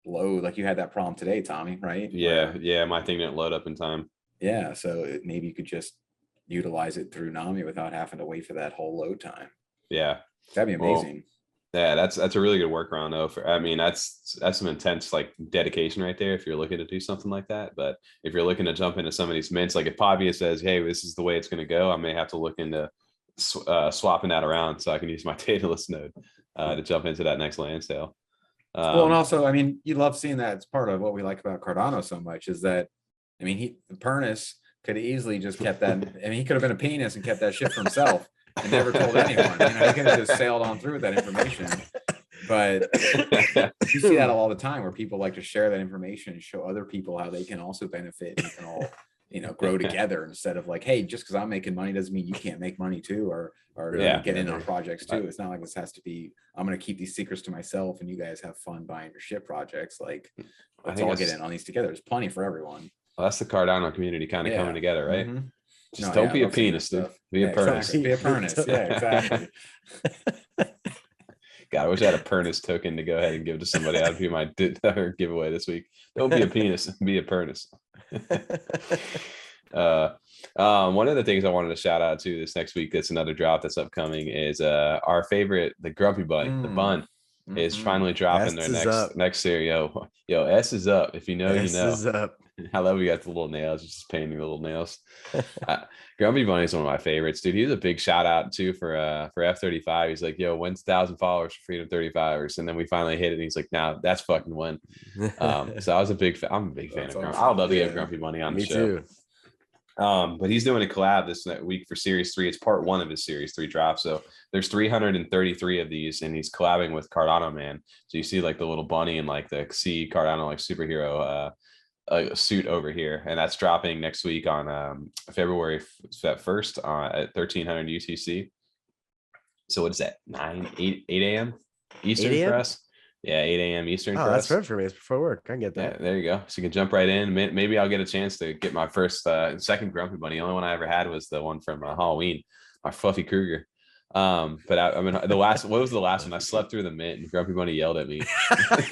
load. Like you had that problem today, Tommy, right? Yeah, my thing didn't load up in time. Yeah, so maybe you could just utilize it through Nami without having to wait for that whole load time. Yeah, that'd be amazing. Yeah, that's a really good workaround though. I mean, that's some intense like dedication right there if you're looking to do something like that. But if you're looking to jump into some of these mints, like if Pavia says, "Hey, this is the way it's going to go," I may have to look into swapping that around so I can use my Daedalus node to jump into that next land sale. Well, and also, I mean, you love seeing that. It's part of what we like about Cardano so much is that, I mean, Pernus could have easily just kept that. I mean, he could have been a penis and kept that shit for himself and never told anyone. You know, he could have just sailed on through with that information. But you see that all the time where people like to share that information and show other people how they can also benefit and can all, you know, grow together instead of like, hey, just because I'm making money doesn't mean you can't make money too, or get in on projects too. It's not like this has to be, I'm going to keep these secrets to myself and you guys have fun buying your shit projects. Like, let's all get in on these together. There's plenty for everyone. Well, that's the Cardano community kind of coming together, right? Mm-hmm. Just don't be a penis, dude. Be a Pernus. Exactly. Be a Pernus. Yeah, exactly. God, I wish I had a Pernus token to go ahead and give to somebody. That'd be my giveaway this week. Don't be a penis, be a Pernus. One of the things I wanted to shout out to this next week, that's another drop that's upcoming, is our favorite, the Grumpy Bunny, the bun. Is finally dropping their next series. Yo, S is up. If you know, you know. S is up. I love we got the little nails, just painting the little nails. Grumpy Bunny is one of my favorites, dude. He was a big shout out too for F35. He's like, yo, when's 1,000 followers for Freedom 35ers? And then we finally hit it, and he's like, now that's fucking when. So I'm a big fan of Grumpy. I would love to get Grumpy Bunny on the show. Me too. But he's doing a collab this week for Series 3. It's part 1 of his Series 3 drop. So there's 333 of these, and he's collabing with Cardano Man. So you see like the little bunny and like the Cardano like superhero suit over here, and that's dropping next week on February 1st at 1300 UTC. So what is that? 8 a.m. Eastern for us? Yeah, 8 a.m. Eastern. Oh, that's good for me. It's before work. I can get that. Yeah, there you go. So you can jump right in. Maybe I'll get a chance to get my first second Grumpy Bunny. The only one I ever had was the one from Halloween, my Fluffy Krueger. But I mean, what was the last one? I slept through the mint and Grumpy Bunny yelled at me.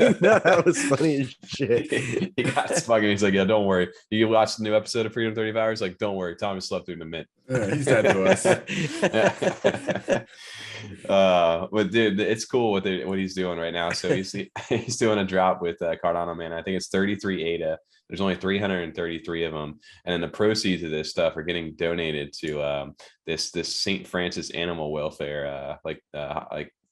No, that was funny as shit. He got fucking. He's like, yeah, don't worry. You watch the new episode of Freedom 35 Hours? Like, don't worry. Tommy slept through the mint. He's dead to us. But dude, it's cool what he's doing right now. So he's doing a drop with Cardano Man. I think it's 33 ADA. There's only 333 of them, and then the proceeds of this stuff are getting donated to this St. Francis Animal Welfare, I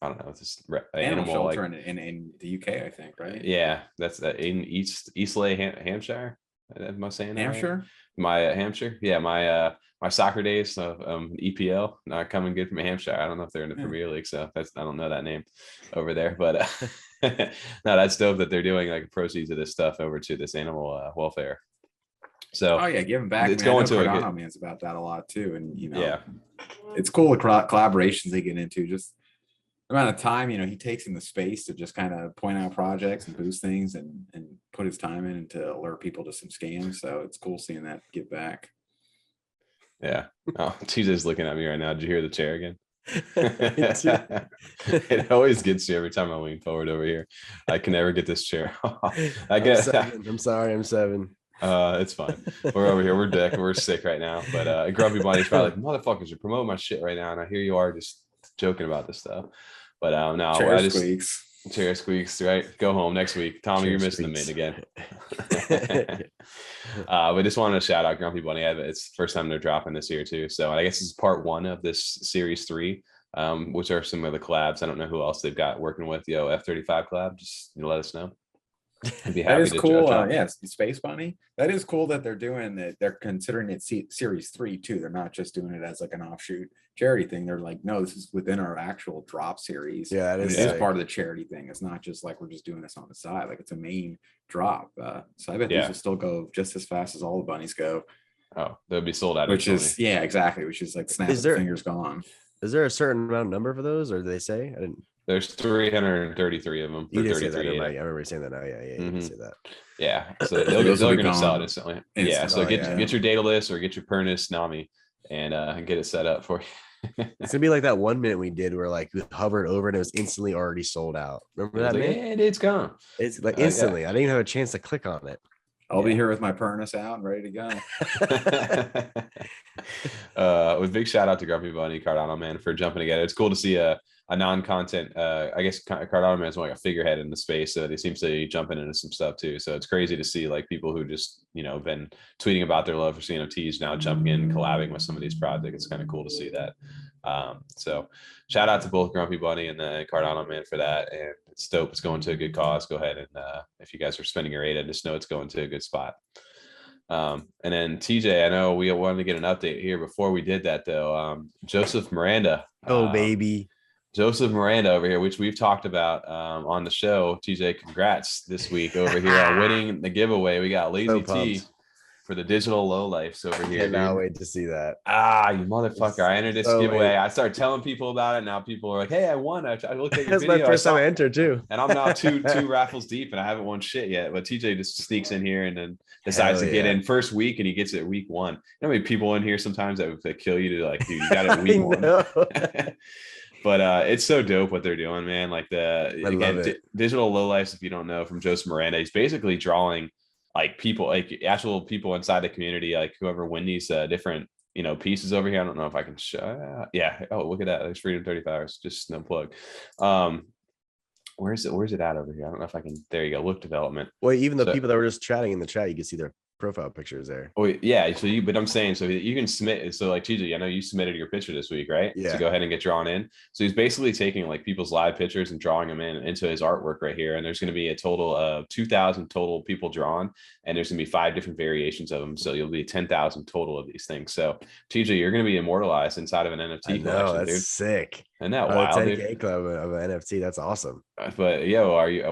don't know, this animal shelter like, in the UK, I think, right? Yeah, that's in Eastleigh, Hampshire. Am I saying that Hampshire? Right? My Hampshire, yeah, my soccer days of EPL not coming good from Hampshire. I don't know if they're in the Premier League, so I don't know that name over there, but no, that's dope that they're doing like proceeds of this stuff over to this animal welfare. So giving back. It's going to Cardano Man's about that a lot too, and it's cool the collaborations they get into. Just the amount of time he takes in the space to just kind of point out projects and boost things and put his time in to alert people to some scams. So it's cool seeing that give back. Yeah. Oh, TJ's looking at me right now. Did you hear the chair again? It always gets you every time I lean forward over here. I can never get this chair off. I'm sorry, I'm 7. It's fine. We're over here. We're sick right now. But Grumpy Bunny's probably like, motherfuckers, you're promoting my shit right now, and here you are just joking about this stuff. But no, chair squeaks, right? Go home next week. Tommy, you're missing the mint again. But just wanted to shout out Grumpy Bunny. It's the first time they're dropping this year too. So I guess this is part 1 of this Series 3, which are some of the collabs. I don't know who else they've got working with. F35 collab. Just let us know. I'd be happy That is to cool. judge Yeah, Space Bunny. That is cool that they're doing it. They're considering it series 3 too. They're not just doing it as like an offshoot charity thing. They're like, no, this is within our actual drop series. Yeah, it and is it is sick. part of the charity thing. It's not just like we're just doing this on the side. Like it's a main drop. So I bet these will still go just as fast as all the bunnies go. Oh, they'll be sold out. Which is exactly. Which is like snap Is the there- fingers gone. Is there a certain round number for those, or do they say? I didn't. There's 333 of them. You for did say that. 33. I remember you saying that now. Yeah, you did say that. Yeah, so Those will they're be going to sell it gone instantly. instantly. Yeah, so Oh, get your data list or get your Pernus Nami and get it set up for you. It's gonna be like that 1 minute we did where like we hovered over and it was instantly already sold out. Remember that? Like, minute? it's gone. It's like Yeah. instantly. I didn't even have a chance to click on it. I'll be here with my Pernus out and ready to go. With big shout out to Grumpy Bunny, Cardano Man, for jumping together. It's cool to see a non-content. I guess Cardano Man is like a figurehead in the space, so he seems to be jumping into some stuff too. So it's crazy to see like people who just been tweeting about their love for CNFTs now jumping in and collabing with some of these projects. It's kind of cool to see that. So shout out to both Grumpy Bunny and Cardano Man for that, and it's dope. It's going to a good cause. Go ahead and if you guys are spending your ADA, just know it's going to a good spot. And then TJ, I know we wanted to get an update here before we did that though. Joseph Miranda. Baby. Joseph Miranda over here, which we've talked about on the show. TJ, congrats this week over here on winning the giveaway. We got Lazy T for the digital low lifes over here. Cannot wait to see that. You motherfucker. I entered this giveaway. I started telling people about it. Now people are like, hey, I won. I looked at your That's video. my first time I entered too. And I'm now two raffles deep and I haven't won shit yet. But TJ just sneaks in here and then decides to get in first week and he gets it week 1. You know how many people in here sometimes that would kill you to like, dude, you got it week 1. But it's so dope what they're doing, man. Like digital lowlifes, if you don't know, from Joseph Miranda, he's basically drawing like people, like actual people inside the community, like whoever win these different pieces over here. I don't know if I can show. Yeah. Oh, look at that. There's Freedom 35 hours. Just no plug. Where's it at over here? I don't know if I can. There you go. Look development. Well, even the people that were just chatting in the chat, you can see their profile pictures there. Oh yeah, but I'm saying, so you can submit. So like TJ, I know you submitted your picture this week, right? Yeah. So go ahead and get drawn in. So he's basically taking like people's live pictures and drawing them into his artwork right here. And there's going to be a total of 2,000 total people drawn, and there's going to be 5 different variations of them. So you'll be 10,000 total of these things. So TJ, you're going to be immortalized inside of an NFT collection, that's dude. Sick. Isn't that wild, 10K club of an NFT. That's awesome. But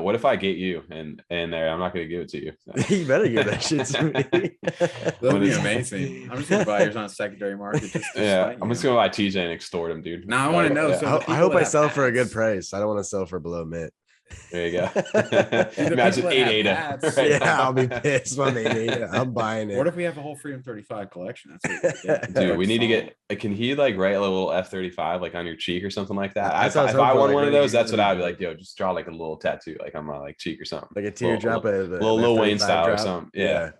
what if I get you and there? I'm not going to give it to you. You better give that shit to me. That'd be amazing. I'm just gonna buy yours on a secondary market. I'm just gonna buy TJ and extort him, dude. Now I want to know. Yeah. So I hope I sell for a good price. I don't want to sell for below mint. There you go. Imagine 8 ADA. Right yeah, I'll be pissed on 8 ADA. I'm buying it. What if we have a whole Freedom 35 collection? That's what we get. Dude, we need to get. Can he like write a little F35 like on your cheek or something like that? If I hoping, won one of those, that's what I'd be like. Yo, just draw like a little tattoo like on my like cheek or something. Like a teardrop, little Wayne style drop. or something. Yeah.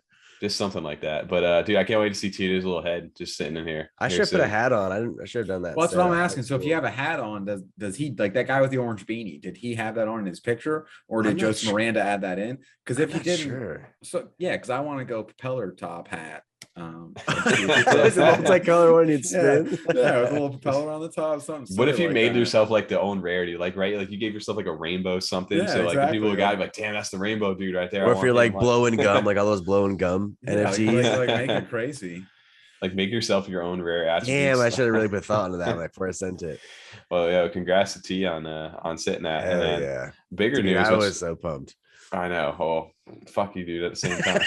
Just something like that. But dude, I can't wait to see TJ's little head just sitting in here. I should have put a hat on. I should have done that. Well, that's what I'm asking. So if you have a hat on, does he, like that guy with the orange beanie, did he have that on in his picture, or did Joseph Miranda add that in? Because if he didn't, so yeah, because I want to go propeller top hat. It's a multicolor one you'd spin. Yeah, with a little propeller on the top. Something. What if you like made that. yourself like the own rarity, like like you gave yourself like a rainbow something? Yeah, so like the people who got it, exactly. like, damn, that's the rainbow dude right there. Or if you're like blowing gum, like all those blowing gum NFTs. Like make it crazy. Like make yourself your own rare attributes. Damn, I should have really put thought into that before I sent it. Well, yeah, congrats to T on sitting that. Hell and yeah. Bigger news. I was so pumped. I know. Oh, fuck you, dude, at the same time.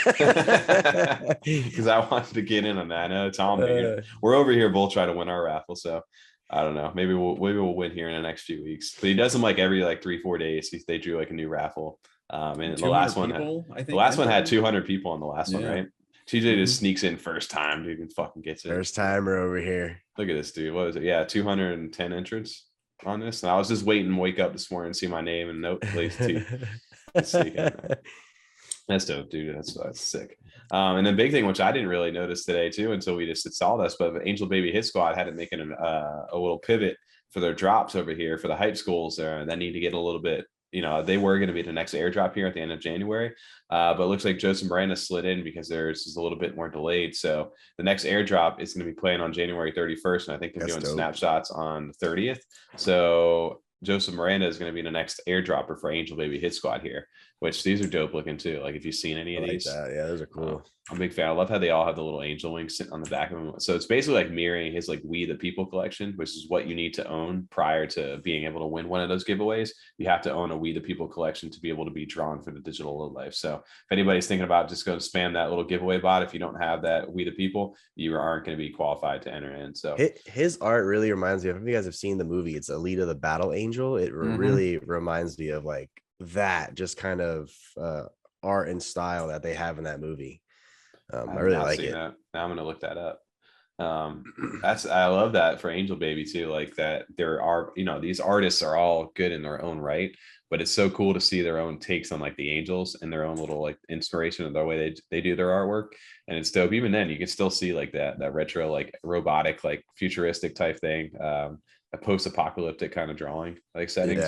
Because I wanted to get in on that. I know Tom, we're over here both trying to win our raffle. So I don't know. Maybe we'll win here in the next few weeks. But he does them like every like 3-4 days. They drew like a new raffle. And the last one had 200 people on the last one, right? TJ just sneaks in first time, dude, and fucking gets it. First timer over here. Look at this, dude. What was it? Yeah, 210 entrants on this. And I was just waiting, wake up this morning and see my name and note, please, T. That's dope, dude. That's sick. And the big thing, which I didn't really notice today too, until we just saw this, but Angel Baby Hit Squad had it making a little pivot for their drops over here for the hype schools that need to get a little bit. They were going to be the next airdrop here at the end of January, but it looks like Joseph Miranda slid in because there's just a little bit more delayed. So the next airdrop is going to be playing on January 31st, and I think they're doing snapshots on the 30th. So Joseph Miranda is going to be the next airdropper for Angel Baby Hit Squad here. which these are dope looking too. Like if you've seen any of these, that. Yeah, those are cool. I'm a big fan. I love how they all have the little angel wings sitting on the back of them. So it's basically like mirroring his like We the People collection, which is what you need to own prior to being able to win one of those giveaways. You have to own a We the People collection to be able to be drawn for the digital low life. So if anybody's thinking about just going to spam that little giveaway bot, if you don't have that We the People, you aren't going to be qualified to enter in. So his art really reminds me of, if you guys have seen the movie, it's Alita the Battle Angel. It really reminds me of like that, just kind of art and style that they have in that movie. I really like it. Now I'm gonna look that up. I love that for Angel Baby too. Like that there are, these artists are all good in their own right, but it's so cool to see their own takes on like the angels and their own little like inspiration of the way they do their artwork. And it's dope. Even then you can still see like that retro, like robotic, like futuristic type thing. A post-apocalyptic kind of drawing like settings,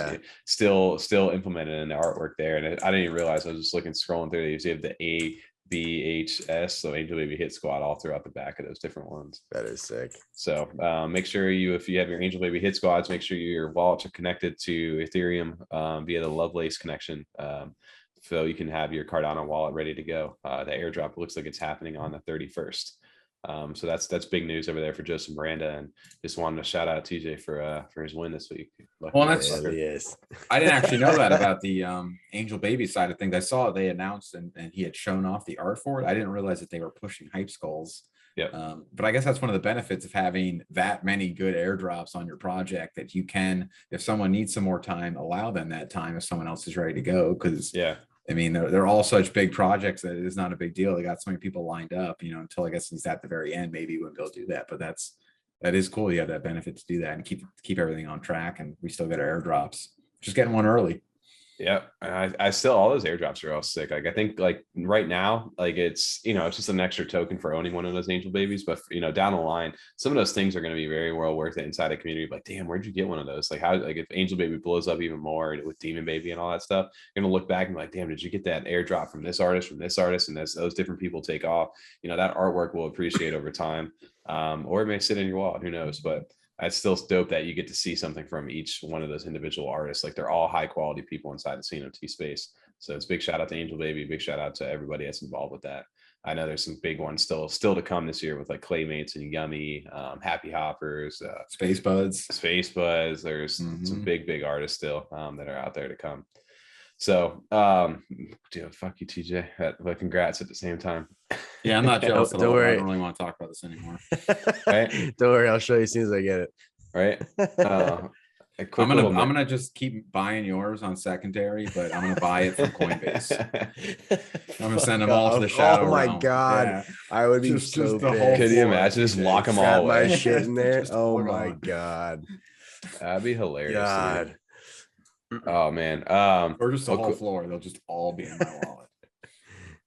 still implemented in the artwork there. And I didn't even realize, I was just scrolling through these. You have the ABHS, so Angel Baby Hit Squad, all throughout the back of those different ones. That is sick. So make sure if you have your Angel Baby Hit Squads, make sure your wallets are connected to Ethereum via the Lovelace connection. So you can have your Cardano wallet ready to go. The airdrop looks like it's happening on the 31st. So that's big news over there for Joseph Miranda, and just wanted to shout out TJ for his win this week. Well, that's I didn't actually know that about the Angel Baby side of things. I saw they announced and he had shown off the art for it. I didn't realize that they were pushing Hype Skulls. Yeah. But I guess that's one of the benefits of having that many good airdrops on your project, that you can, if someone needs some more time, allow them that time if someone else is ready to go. Because I mean, they're all such big projects that it is not a big deal. They got so many people lined up, until I guess he's at the very end, maybe you wouldn't be able to do that. But that is cool. You have that benefit to do that and keep everything on track. And we still get our airdrops. Just getting one early. Yeah, I still, all those airdrops are all sick. Like I think like right now, like it's it's just an extra token for owning one of those Angel Babies. But down the line, some of those things are going to be very well worth it inside a community. Like, damn, where'd you get one of those? Like how, like if Angel Baby blows up even more with Demon Baby and all that stuff, you're gonna look back and be like, damn, did you get that airdrop from this artist, and as those different people take off, that artwork will appreciate over time. Or it may sit in your wallet, who knows? But it's still dope that you get to see something from each one of those individual artists. Like they're all high quality people inside the CNFT space. So it's big shout out to Angel Baby, big shout out to everybody that's involved with that. I know there's some big ones still to come this year with like Claymates and Yummy, Happy Hoppers, Space Buds. There's some big artists still that are out there to come. So dude, fuck you, TJ, but congrats at the same time. Yeah, I'm not jealous at all. I don't really want to talk about this anymore. Right? Don't worry, I'll show you as soon as I get it. Right. I'm gonna just keep buying yours on secondary, but I'm gonna buy it from Coinbase. I'm gonna send them all to the shadow. Oh my realm. God, yeah. I would be so big. Could you imagine just lock them all away? My shit in there. Oh my God, that'd be hilarious. God. Oh man. Or just the whole floor. They'll just all be in my wallet.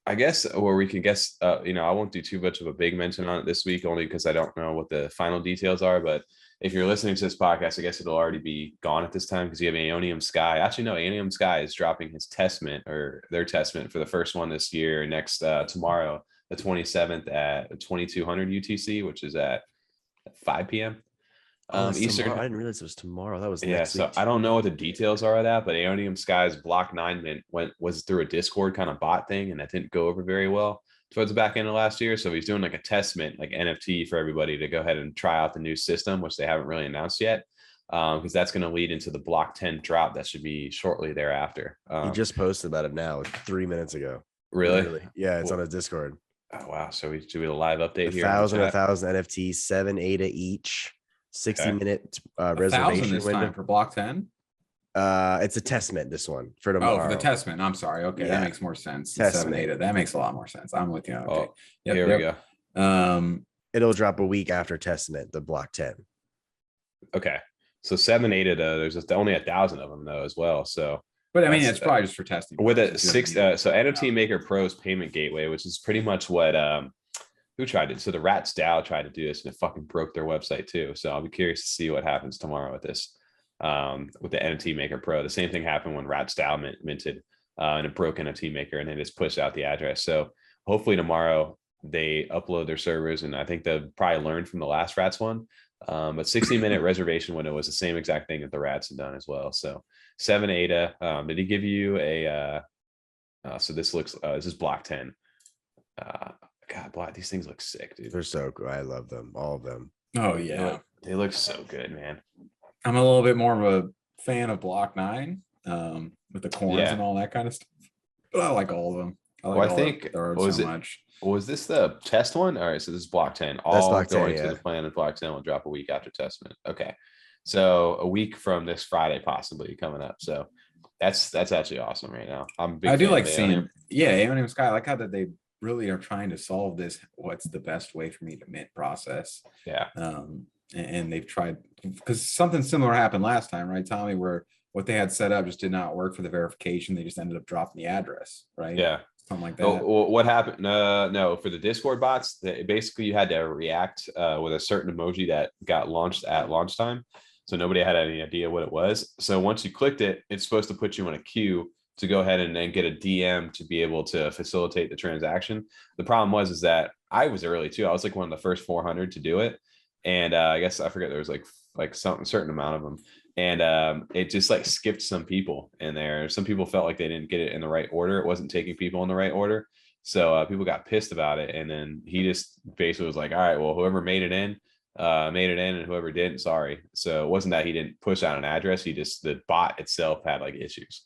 I guess where we can guess, I won't do too much of a big mention on it this week, only because I don't know what the final details are. But if you're listening to this podcast, I guess it'll already be gone at this time because you have Aeonium Sky. Actually, no, Aeonium Sky is dropping his testament, or their testament, for the first one this year, next tomorrow, the 27th at 2200 UTC, which is at 5 p.m. Eastern. I didn't realize it was tomorrow. That was next week. I don't know what the details are of that, but Aeonium Sky's Block 9 mint was through a Discord kind of bot thing, and that didn't go over very well towards the back end of last year. So he's doing like a test mint, like NFT, for everybody to go ahead and try out the new system, which they haven't really announced yet, because that's going to lead into the Block 10 drop that should be shortly thereafter. He just posted about it now, 3 minutes ago. Really? Yeah, it's on his Discord. Oh wow! So we do a live update here. 1,000 NFTs, 7 ADA each. 60-minute reservation this window for Block 10. It's a testament, this one, for tomorrow. Oh, for the testament. I'm sorry. Okay, yeah. That makes more sense. 7 ADA. That makes a lot more sense. I'm with you. Okay. Here we go. It'll drop a week after testament, the Block 10. Okay. So 7 ADA, there's just only 1,000 of them though as well. So but I mean, it's probably just for testing. With a so NFT Maker Pro's payment gateway, which is pretty much what who tried it? So the Rats DAO tried to do this, and it fucking broke their website too. So I'll be curious to see what happens tomorrow with this, with the NFT Maker Pro. The same thing happened when Rats DAO minted, and it broke NFT Maker, and they just pushed out the address. So hopefully tomorrow they upload their servers, and I think they'll probably learn from the last Rats one. But 60-minute reservation window was the same exact thing that the Rats had done as well. So 7 ADA. Did he give you a So this looks, this is block 10. God, block, these things look sick, dude. They're so cool. I love them, all of them. Oh yeah, they look so good, man. I'm a little bit more of a fan of block 9, with the corners and all that kind of stuff. But I like all of them. I think was this the test one? All right, so this is block 10. All block going 10, to the plan, and block 10 will drop a week after testament. Okay, so a week from this Friday, possibly coming up. So that's actually awesome right now. I do like seeing, Aeonium Sky. I like how that they really are trying to solve this. What's the best way for me to mint process? Yeah. And they've tried, because something similar happened last time, right, Tommy? Where what they had set up just did not work for the verification. They just ended up dropping the address, right? Yeah. Something like that. What happened? No, for the Discord bots, basically you had to react with a certain emoji that got launched at launch time. So nobody had any idea what it was. So once you clicked it, it's supposed to put you in a queue to go ahead and then get a DM to be able to facilitate the transaction. The problem was that I was early too. I was like one of the first 400 to do it. And I guess I forget, there was like some certain amount of them. And it just like skipped some people in there. Some people felt like they didn't get it in the right order. It wasn't taking people in the right order. So people got pissed about it. And then he just basically was like, all right, well, whoever made it in, and whoever didn't, sorry. So it wasn't that he didn't push out an address. The bot itself had like issues.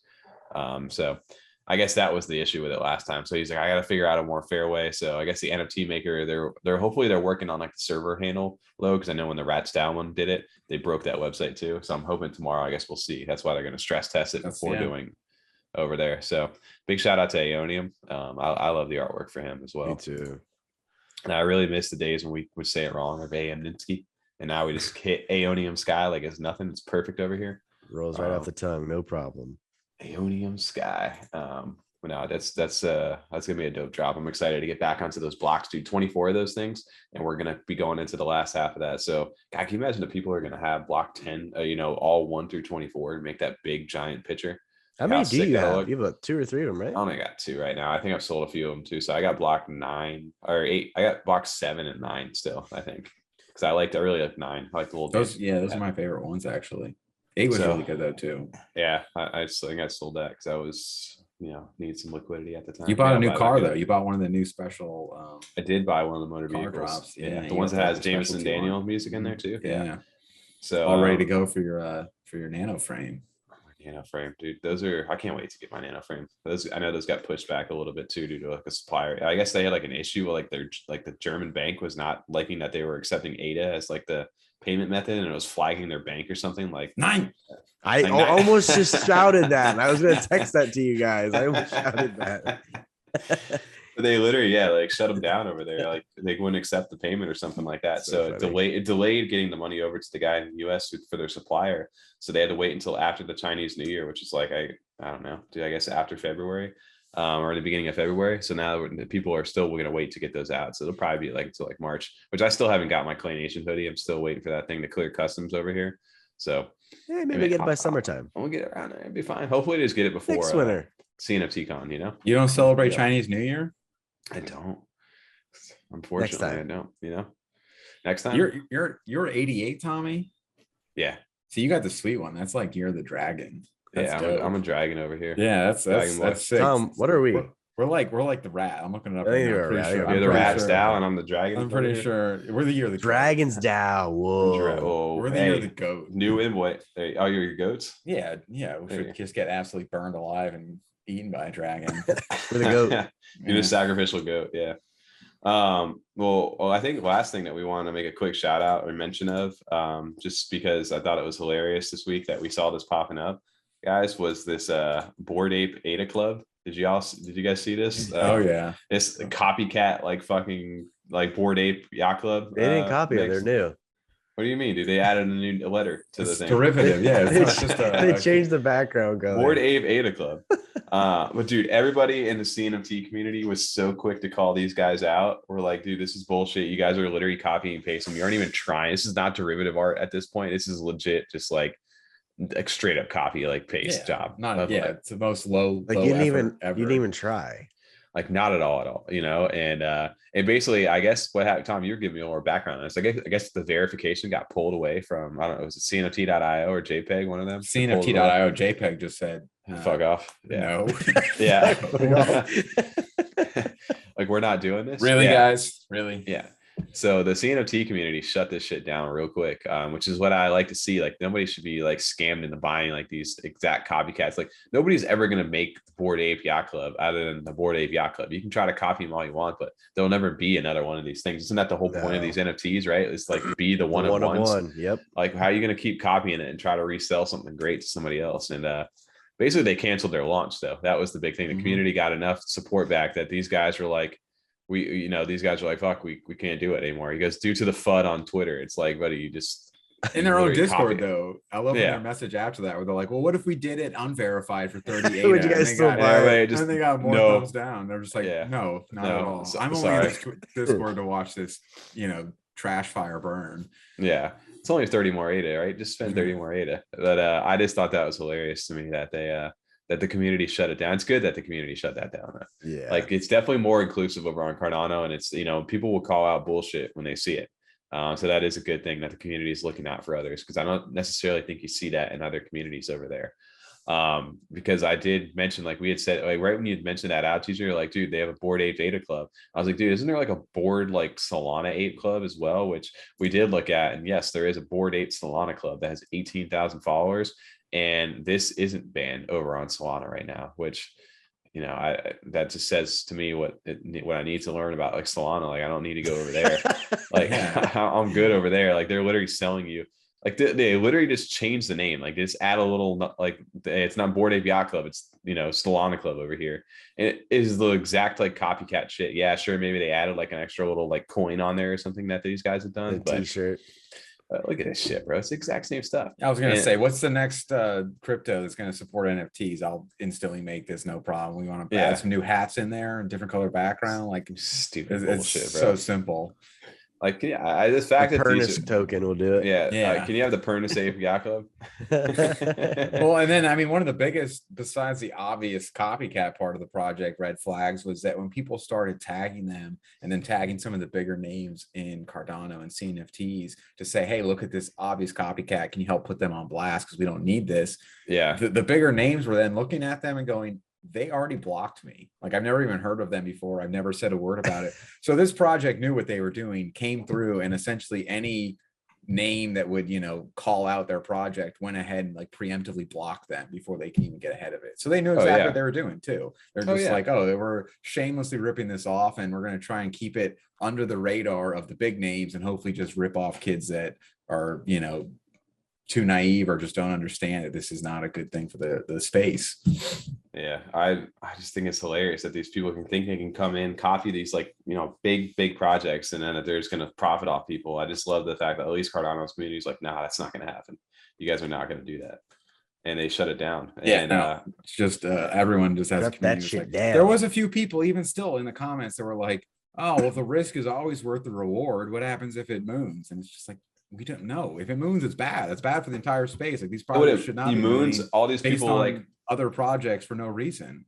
So I guess that was the issue with it last time. So he's like, I got to figure out a more fair way. So I guess the NFT maker, they're hopefully they're working on like the server handle low, because I know when the Rats Down one did it, they broke that website too. So I'm hoping tomorrow, I guess we'll see. That's why they're going to stress test it before doing over there. So big shout out to Aeonium. I love the artwork for him as well. Me too. And I really miss the days when we would say it wrong, of Aeoninsky, and now we just hit Aeonium Sky like it's nothing. It's perfect over here. Rolls right off the tongue, no problem. Aeonium Sky. But no, that's gonna be a dope drop. I'm excited to get back onto those blocks, dude. 24 of those things, and we're gonna be going into the last half of that. So, God, can you imagine the people are gonna have block 10, all 1 through 24, and make that big giant picture? How many do you have? You have about 2 or 3 of them, right? I only got 2 right now. I think I've sold a few of them too. So I got block 9 or 8. I got block 7 and 9 still, I think, because I really like 9. I like the little. Those are my favorite ones actually. 8 was really good though too. Yeah, I think I sold that because I was, needed some liquidity at the time. You bought a new car though. You bought one of the new special. I did buy one of the motor vehicles. Drops. Yeah, the ones that has Jameson Daniel music in there too. Yeah. So all ready to go for your nano frame. Nano frame, dude. I can't wait to get my nano frame. I know those got pushed back a little bit too due to like a supplier. I guess they had like an issue with like the German bank was not liking that they were accepting ADA as like the payment method, and it was flagging their bank or something like 9. I almost just shouted that, and I was gonna text that to you guys. I almost shouted that. They literally, like shut them down over there. Like they wouldn't accept the payment or something like that. So it delayed getting the money over to the guy in the US for their supplier. So they had to wait until after the Chinese New Year, which is like, I don't know, I guess after February, or the beginning of February. So now people are still going to wait to get those out. So it'll probably be like until like March, which I still haven't got my Clay Nation hoodie. I'm still waiting for that thing to clear customs over here. So maybe get it by summertime. We'll get it around there. It'd be fine. Hopefully just get it before next winter. CNFT Con, You don't celebrate Chinese New Year? I don't. Unfortunately, I don't. Next time. You're 88, Tommy. Yeah. So you got the sweet one. That's like you're the dragon. That's I'm a dragon over here. Yeah, that's sick. Tom, what are we? We're like the rat. I'm looking it up. I think you're right. You're the rat's Dow, and I'm the dragon. I'm pretty sure we're the year of the dragon's Dow. Whoa. We're the year of the goat. New invoice. Oh, you're your goats? Yeah. We should just get absolutely burned alive and eaten by a dragon. We're the goat. You're the sacrificial goat. Yeah. Well, I think the last thing that we want to make a quick shout out or mention of, just because I thought it was hilarious this week that we saw this popping up, guys, was this Bored Ape Ada Club. Did you guys see this? Oh yeah, this copycat like fucking like Bored Ape Yacht Club. They didn't copy it; they're new. What do you mean, dude? They added a new letter to the thing. Derivative, yeah. It's not just they changed the background color. Bored Ape Ada Club. But dude, everybody in the CNFT community was so quick to call these guys out. We're like, dude, this is bullshit. You guys are literally copying and pasting. You aren't even trying. This is not derivative art at this point. This is legit, just like straight up copy, like paste job. It's the most low. Like low you didn't effort even try. Like not at all, you know. And basically, I guess what happened, Tom, you're giving me more background on this. I guess the verification got pulled away from, I don't know, was it CNFT.io or JPEG, one of them? CNFT.io, JPEG just said fuck off. No. Yeah. Like, we're not doing this. Really, guys? Really? Yeah. So the CNFT community shut this shit down real quick, which is what I like to see. Like, nobody should be like scammed into buying like these exact copycats. Like, nobody's ever going to make the Bored Ape Yacht Club other than the Bored Ape Yacht Club. You can try to copy them all you want, but there'll never be another one of these things. Isn't that the whole point of these NFTs, right? It's like be the one of ones. Yep. Like, how are you going to keep copying it and try to resell something great to somebody else? And basically, they canceled their launch, though. That was the big thing. The community got enough support back that these guys were like, these guys are like, fuck, we can't do it anymore. He goes, due to the FUD on Twitter. It's like, buddy, you just in their own Discord though. I love their message after that where they're like, well, what if we did it unverified for 38? Would you guys still buy it? And they got more thumbs down. They're just like, no, not at all. I'm only in this Discord to watch this, trash fire burn. Yeah. It's only 30 more ADA, right? Just spend 30 more ADA. But I just thought that was hilarious to me that they that the community shut it down. It's good that the community shut that down. Yeah. Like, it's definitely more inclusive over on Cardano, and it's, people will call out bullshit when they see it. So that is a good thing that the community is looking out for others, because I don't necessarily think you see that in other communities over there. Because I did mention, like we had said, like right when you mentioned that out, teacher, like, dude, they have a Bored Ape Data Club. I was like, dude, isn't there like a board like Solana Ape Club as well? Which we did look at, and yes, there is a Bored Ape Solana Club that has 18,000 followers. And this isn't banned over on Solana right now, which, that just says to me what I need to learn about like Solana. Like, I don't need to go over there. Like, I'm good over there. Like, they're literally selling you. Like, they literally just changed the name. Like, just add a little, like, it's not Bored Ape Yacht Club. It's, Solana Club over here. And it is the exact like copycat shit. Yeah, sure. Maybe they added like an extra little like coin on there or something that these guys have done. But T-shirt. Look at this shit, bro. It's the exact same stuff. I was going to say, what's the next crypto that's going to support NFTs? I'll instantly make this no problem. We want to add some new hats in there and different color background. Like, stupid bullshit, it's bro. So simple. Like, the fact that Pernus token will do it. Yeah. Can you have the Pernus Ape Yacht Club? Well, and then, I mean, one of the biggest, besides the obvious copycat part of the project, red flags, was that when people started tagging them and then tagging some of the bigger names in Cardano and CNFTs to say, hey, look at this obvious copycat. Can you help put them on blast? Because we don't need this. Yeah. The bigger names were then looking at them and going, they already blocked me. Like, I've never even heard of them before. I've never said a word about it. So this project knew what they were doing, came through, and essentially any name that would, call out their project went ahead and like preemptively blocked them before they can even get ahead of it. So they knew exactly what they were doing too. They're just like, they were shamelessly ripping this off, and we're going to try and keep it under the radar of the big names and hopefully just rip off kids that are, too naive or just don't understand that this is not a good thing for the space. Yeah, I just think it's hilarious that these people can think they can come in, copy these like, big projects, and then that they're just going to profit off people. I just love the fact that at least Cardano's community is like, nah, that's not going to happen. You guys are not going to do that. And they shut it down. Yeah, and it's just everyone just has that shit down. There was a few people even still in the comments that were like, oh, well, the risk is always worth the reward. What happens if it moons? And it's just like, we don't know. If it moons, it's bad. It's bad for the entire space. Like, these projects should not be moons. All these people like other projects for no reason.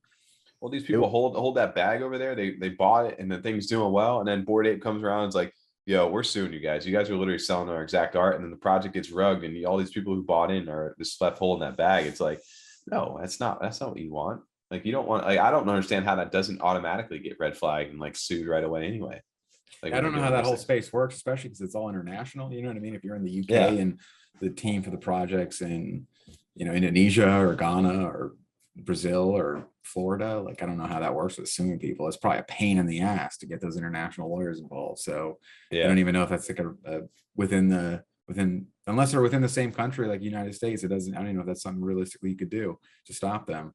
Well, these people hold that bag over there. They bought it, and the thing's doing well. And then Bored Ape comes around and is like, yo, we're suing you guys. You guys are literally selling our exact art. And then the project gets rugged, and all these people who bought in are just left holding that bag. It's like, no, that's not what you want. Like, you don't want, like, I don't understand how that doesn't automatically get red flagged and like sued right away anyway. Like, I don't know how that whole space works, especially because it's all international. You know what I mean? If you're in the UK and the team for the projects in, Indonesia or Ghana or Brazil or Florida, like, I don't know how that works with suing people. It's probably a pain in the ass to get those international lawyers involved. So I don't even know if that's like within unless they're within the same country, like United States, I don't even know if that's something realistically you could do to stop them.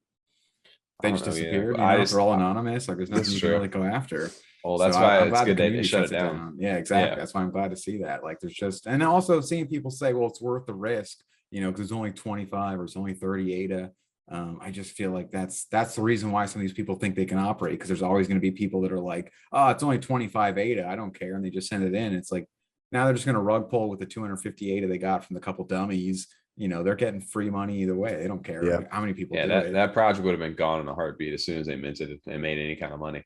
They just disappeared. They're all anonymous. Like, there's nothing you can really go after. Well, that's why it's good that they shut it down. Yeah, exactly. That's why I'm glad to see that. Like, there's just, and also seeing people say, well, it's worth the risk, because it's only 25 or it's only 30 ADA. I just feel like that's the reason why some of these people think they can operate, because there's always going to be people that are like, oh, it's only 25 ADA, I don't care, and they just send it in. It's like, now they're just going to rug pull with the 250 ADA they got from the couple dummies. They're getting free money either way. They don't care how many people. That project would have been gone in a heartbeat as soon as they minted it and made any kind of money.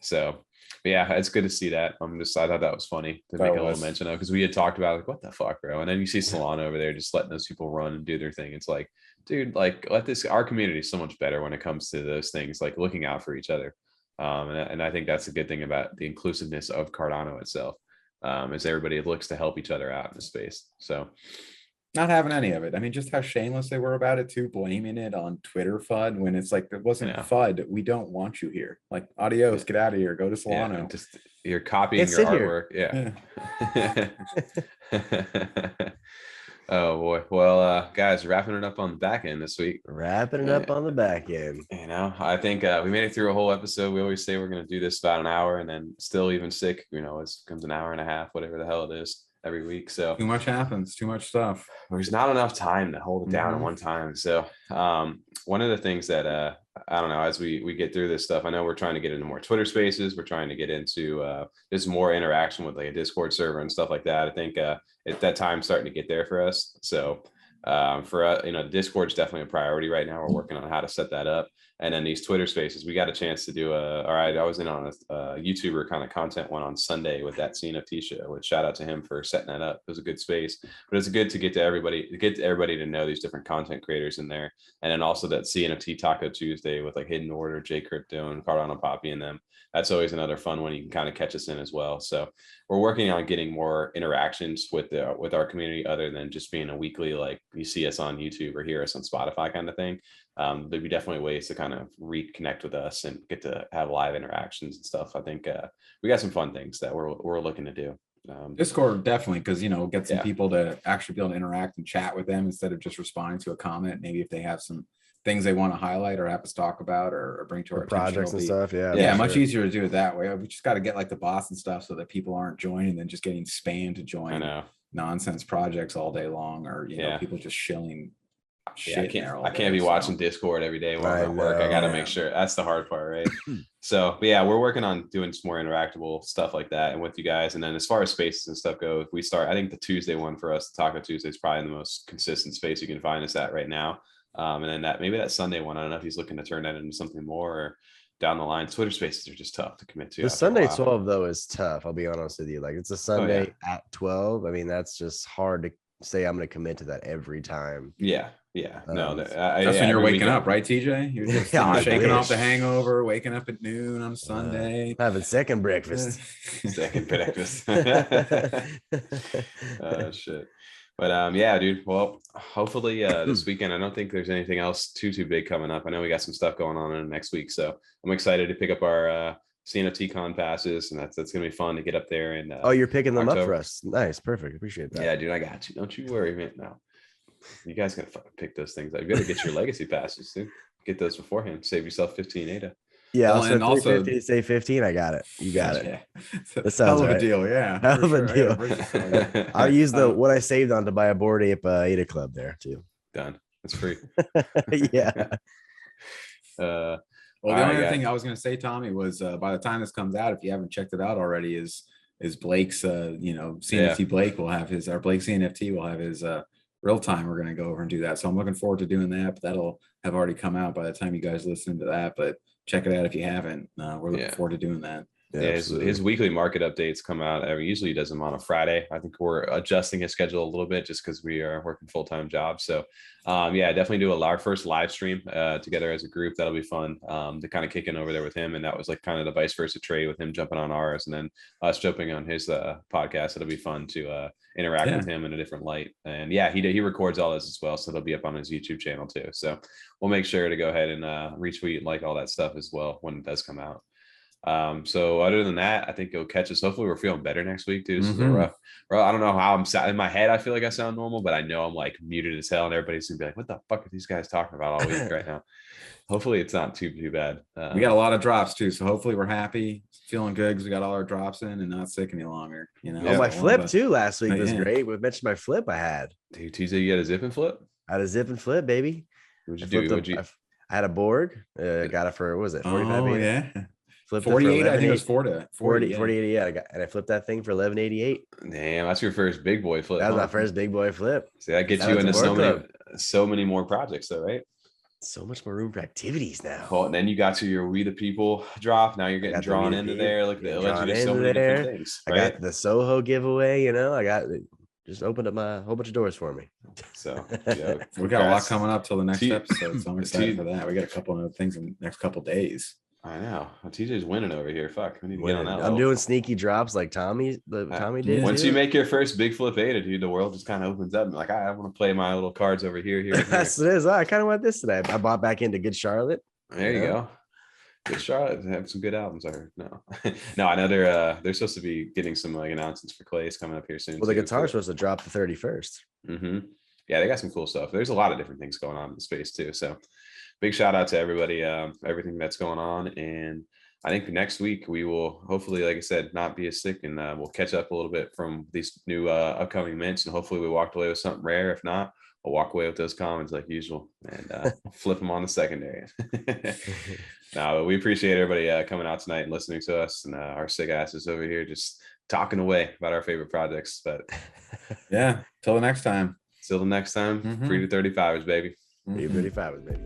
So yeah, it's good to see that. I thought that was funny to make a little mention of, because we had talked about like, what the fuck, bro? And then you see Solana over there just letting those people run and do their thing. It's like, dude, like our community is so much better when it comes to those things, like looking out for each other. And I think that's a good thing about the inclusiveness of Cardano itself, is everybody looks to help each other out in the space. So not having any of it. I mean, just how shameless they were about it too, blaming it on Twitter FUD when it's like, it wasn't FUD. We don't want you here. Like, adios, get out of here, go to Solano. Yeah, just you're copying your artwork. Yeah. Oh boy. Well, guys, wrapping it up on the back end this week. Wrapping it up on the back end. You know, I think we made it through a whole episode. We always say we're going to do this about an hour, and then still even sick, you know, it comes an hour and a half, whatever the hell it is, every week. So too much happens, too much stuff. There's not enough time to hold it down at one time. So one of the things that I don't know, as we get through this stuff, I know we're trying to get into more Twitter spaces. We're trying to get into just more interaction with like a Discord server and stuff like that. I think at that time starting to get there for us. So for us, you know, Discord's definitely a priority right now. We're working on how to set that up. And then these Twitter spaces, we got a chance to do I was in on a YouTuber kind of content one on Sunday with that CNFT show, which shout out to him for setting that up. It was a good space, but it's good to get everybody to know these different content creators in there. And then also that CNFT Taco Tuesday with like Hidden Order, J Crypto, and Cardano Poppy and them. That's always another fun one. You can kind of catch us in as well. So we're working on getting more interactions with our community other than just being a weekly, like you see us on YouTube or hear us on Spotify kind of thing. There'd be definitely ways to kind of reconnect with us and get to have live interactions and stuff. I think we got some fun things that we're looking to do. Discord definitely, because you know, get some people to actually be able to interact and chat with them instead of just responding to a comment. Maybe if they have some things they want to highlight or have us talk about or bring to our projects and stuff. Yeah, much easier to do it that way. We just got to get like the bots and stuff so that people aren't joining and just getting spammed to join nonsense projects all day long, or you know, people just shilling. I can't be watching Discord every day while I'm at work. I got to make sure. That's the hard part, right? So, but yeah, we're working on doing some more interactable stuff like that and with you guys. And then as far as spaces and stuff go, if we start, I think the Tuesday one for us, the Taco Tuesday, is probably the most consistent space you can find us at right now. And then maybe that Sunday one, I don't know if he's looking to turn that into something more or down the line. Twitter spaces are just tough to commit to. The Sunday 12 though is tough. I'll be honest with you. Like it's a Sunday at 12. I mean, that's just hard to say I'm going to commit to that every time. Yeah. No, that's when you're waking up, right, TJ? You're just shaking off the hangover, waking up at noon on Sunday, having second breakfast. Oh shit. But yeah, dude. Well, hopefully this weekend. I don't think there's anything else too big coming up. I know we got some stuff going on in next week, so I'm excited to pick up our CNFT con passes, and that's gonna be fun to get up there. And you're picking them up for us. Nice, perfect. Appreciate that. Yeah, dude, I got you. Don't you worry, man. No, you guys gotta fucking pick those things up. You gotta get your legacy passes, dude. Get those beforehand. Save yourself 15 ADA. Yeah, and also say 15. I got it. You got it. Yeah. That sounds hell of right. a deal. Yeah, hell of a deal. I'll use what I saved on to buy a Bored Ape ADA club there too. Done. It's free. Yeah. Well, the only other thing I was going to say, Tommy, was by the time this comes out, if you haven't checked it out already, is Blake's, CNFT Blake will have our Blake CNFT will have his real time. We're going to go over and do that. So I'm looking forward to doing that. But that'll have already come out by the time you guys listen to that. But check it out if you haven't. We're looking forward to doing that. Yeah, his weekly market updates come out. Usually he does them on a Friday. I think we're adjusting his schedule a little bit just because we are working full-time jobs. So definitely do our first live stream together as a group. That'll be fun to kind of kick in over there with him. And that was like kind of the vice versa trade with him jumping on ours and then us jumping on his podcast. It'll be fun to interact with him in a different light. And he records all this as well. So it'll be up on his YouTube channel too. So we'll make sure to go ahead and retweet and like all that stuff as well when it does come out. So other than that, I think it'll catch us. Hopefully we're feeling better next week, dude. This is a rough. I don't know how I'm in my head. I feel like I sound normal, but I know I'm like muted as hell, and everybody's gonna be like, "What the fuck are these guys talking about all week right now?" Hopefully it's not too bad. We got a lot of drops too, so hopefully we're happy, feeling good because we got all our drops in and not sick any longer. You know, my flip too last week was great. We mentioned my flip I had. Dude, Tuesday you had a zip and flip? I had a zip and flip, baby. What'd you do? I had a Borg. got it for, what was it, 45? Oh, yeah. Flipped 48, I think it was 40. 40, yeah. And I flipped that thing for 1188. Damn, that's your first big boy flip. That was my first big boy flip. See, that gets you into so many more projects though, right? So much more room for activities now. Oh, and then you got to your We the People drop. Now you're getting drawn into there. Look at the allegedly so many different things. Right? I got the Soho giveaway. I got just opened up my whole bunch of doors for me. So we got a lot coming up till the next episode. So I'm excited for that. We got a couple of things in the next couple of days. I know. TJ's winning over here. Fuck. We need to get on that. I'm doing sneaky drops like Tommy did. Once you make your first big flip beta, dude, the world just kind of opens up. I'm like, I want to play my little cards over here. That's what it is. I kind of want this today. I bought back into Good Charlotte. There you go. Good Charlotte. They have some good albums. I heard. No, I know they're supposed to be getting some like announcements for Clay's coming up here soon. Well, the guitar's supposed to drop the 31st. Mm-hmm. Yeah, they got some cool stuff. There's a lot of different things going on in the space too. So big shout out to everybody, everything that's going on. And I think next week we will hopefully, like I said, not be as sick, and we'll catch up a little bit from these new upcoming mints, and hopefully we walked away with something rare. If not, I'll walk away with those commons like usual and flip them on the secondary. No, but we appreciate everybody coming out tonight and listening to us, and our sick asses over here just talking away about our favorite projects. But yeah, till the next time. Free to 35ers, baby. Free to 35ers, baby.